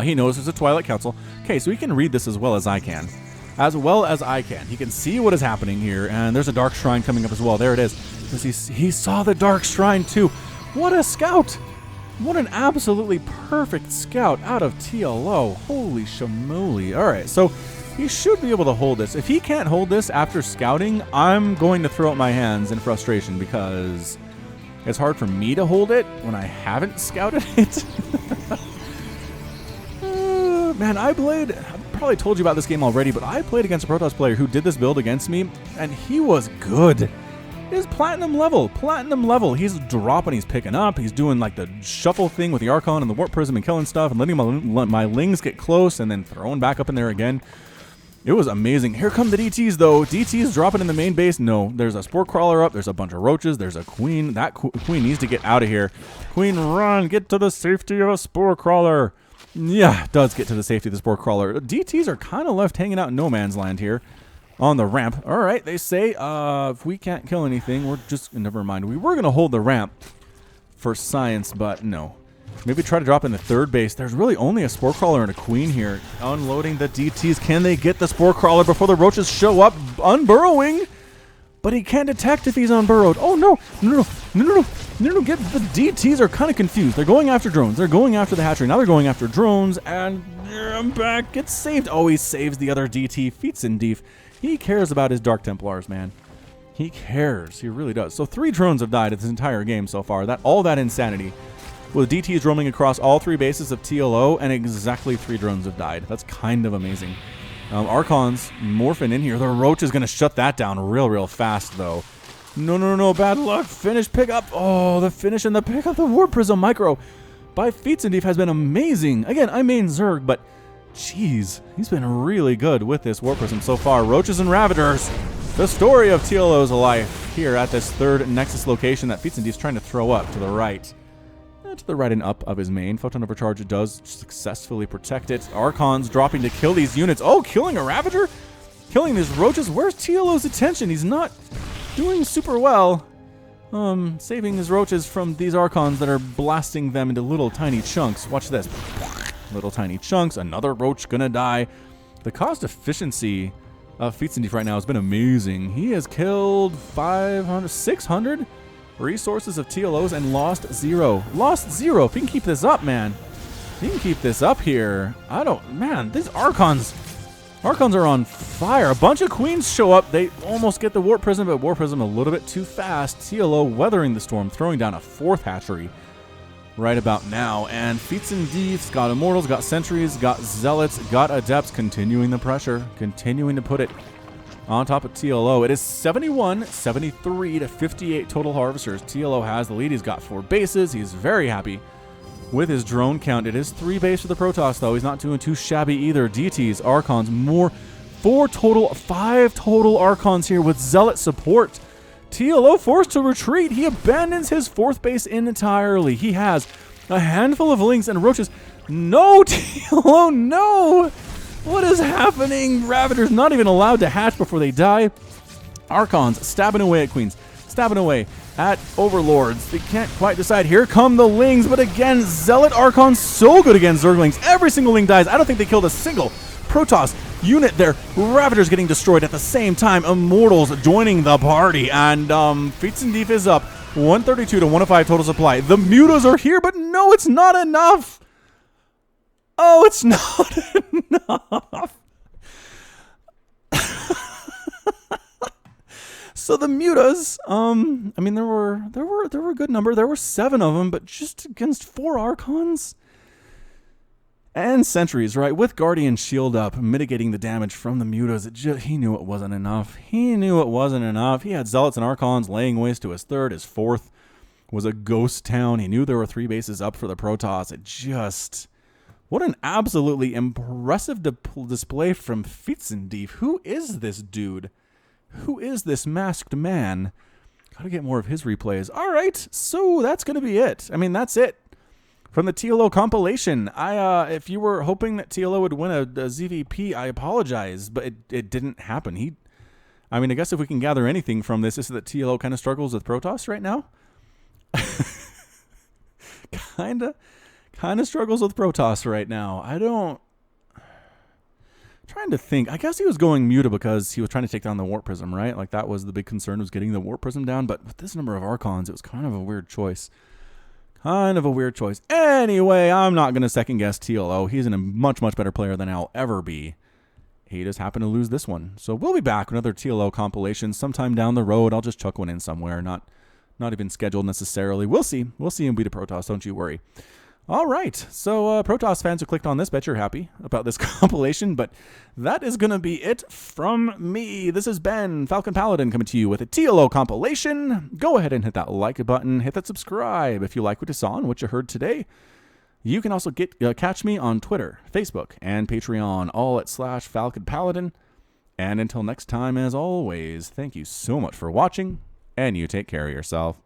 He knows there's a Twilight Council. Okay, so he can read this as well as I can. He can see what is happening here, and there's a Dark Shrine coming up as well. There it is. He saw the Dark Shrine too. What a scout! What an absolutely perfect scout out of TLO. Holy shamoly. Alright, so he should be able to hold this. If he can't hold this after scouting, I'm going to throw up my hands in frustration because it's hard for me to hold it when I haven't scouted it. Man, I've probably told you about this game already, but I played against a Protoss player who did this build against me, and he was good. He's platinum level. He's dropping, he's picking up, he's doing like the shuffle thing with the Archon and the Warp Prism and killing stuff and letting my Lings get close and then throwing back up in there again. It was amazing. Here come the DTs, though. DTs dropping in the main base. No, there's a Spore Crawler up. There's a bunch of Roaches. There's a Queen. That Queen needs to get out of here. Queen, run. Get to the safety of a Spore Crawler. Yeah, does get to the safety of the Spore Crawler. DTs are kind of left hanging out in no man's land here on the ramp. All right, they say if we can't kill anything, we're just... Never mind. We were going to hold the ramp for science, but no. Maybe try to drop in the third base. There's really only a Spore Crawler and a Queen here. Unloading the DTs. Can they get the Spore Crawler before the Roaches show up? Unburrowing. But he can't detect if he's unburrowed. Oh, no. No. Get the DTs are kind of confused. They're going after drones. They're going after the hatchery. Now they're going after drones. And I'm back. Gets saved. Oh, he saves the other DT. Feetsendief. He cares about his Dark Templars, man. He cares. He really does. So 3 drones have died this entire game so far. All that insanity. With DTs roaming across all 3 bases of TLO, and exactly 3 drones have died. That's kind of amazing. Archons morphing in here. The Roach is going to shut that down real fast, though. No. Bad luck. Finish, pick up. Oh, the finish and the pick up. The Warp Prism Micro by Feetsendief has been amazing. Again, I main Zerg, but jeez, he's been really good with this Warp Prism so far. Roaches and Ravagers. The story of TLO's life here at this 3rd Nexus location that Feetsendief's trying to throw up to the right. To the right and up of his main. Photon Overcharge does successfully protect it. Archons dropping to kill these units. Oh, killing a Ravager? Killing these Roaches? Where's TLO's attention? He's not doing super well. Saving his Roaches from these Archons that are blasting them into little tiny chunks. Watch this. Little tiny chunks. Another Roach gonna die. The cost efficiency of Feetsendief right now has been amazing. He has killed 500, 600 resources of TLOs and lost 0. Lost 0. If he can keep this up, man. He can keep this up here. Man, these Archons are on fire. A bunch of Queens show up. They almost get the Warp Prism, but Warp Prism a little bit too fast. TLO weathering the storm, throwing down a 4th hatchery right about now. And Feetsendief's got Immortals, got Sentries, got Zealots, got Adepts, continuing the pressure, continuing to put it on top of TLO. It is 71-73 to 58 total harvesters. TLO has the lead. He's got 4 bases. He's very happy with his drone count. It is 3 base for the Protoss, though. He's not doing too shabby either. DTs, Archons, 5 total Archons here with Zealot support. TLO forced to retreat. He abandons his 4th base entirely. He has a handful of Lings and Roaches. No, TLO, no! What is happening? Ravagers not even allowed to hatch before they die. Archons stabbing away at Queens. Stabbing away at Overlords. They can't quite decide. Here come the Lings, but again, Zealot Archons so good against Zerglings. Every single Ling dies. I don't think they killed a single Protoss unit there. Ravagers getting destroyed at the same time. Immortals joining the party. And Feetsendief is up. 132 to 105 total supply. The Mutas are here, but no, it's not enough. Oh, it's not enough. So the Mutas, I mean, there were a good number. There were 7 of them, but just against 4 Archons and Sentries, right? With Guardian Shield up, mitigating the damage from the Mutas. He knew it wasn't enough. He had Zealots and Archons laying waste to his 3rd. His 4th was a ghost town. He knew there were 3 bases up for the Protoss. What an absolutely impressive display from Feetsendief. Who is this dude? Who is this masked man? Gotta get more of his replays. All right, so that's going to be it. I mean, that's it from the TLO compilation. If you were hoping that TLO would win a ZVP, I apologize, but it didn't happen. I guess if we can gather anything from this, is that TLO kind of struggles with Protoss right now. Kind of struggles with Protoss right now. Trying trying to think. I guess he was going Muta because he was trying to take down the Warp Prism, right? Like, that was the big concern, was getting the Warp Prism down. But with this number of Archons, it was kind of a weird choice. Anyway, I'm not going to second guess TLO. He's a much, much better player than I'll ever be. He just happened to lose this one. So we'll be back with another TLO compilation sometime down the road. I'll just chuck one in somewhere. Not even scheduled necessarily. We'll see. We'll see in Beta Protoss. Don't you worry. All right. So Protoss fans who clicked on this, bet you're happy about this compilation. But that is going to be it from me. This has been Falcon Paladin coming to you with a TLO compilation. Go ahead and hit that like button. Hit that subscribe if you like what you saw and what you heard today. You can also catch me on Twitter, Facebook, and Patreon, all at /Falcon Paladin. And until next time, as always, thank you so much for watching, and you take care of yourself.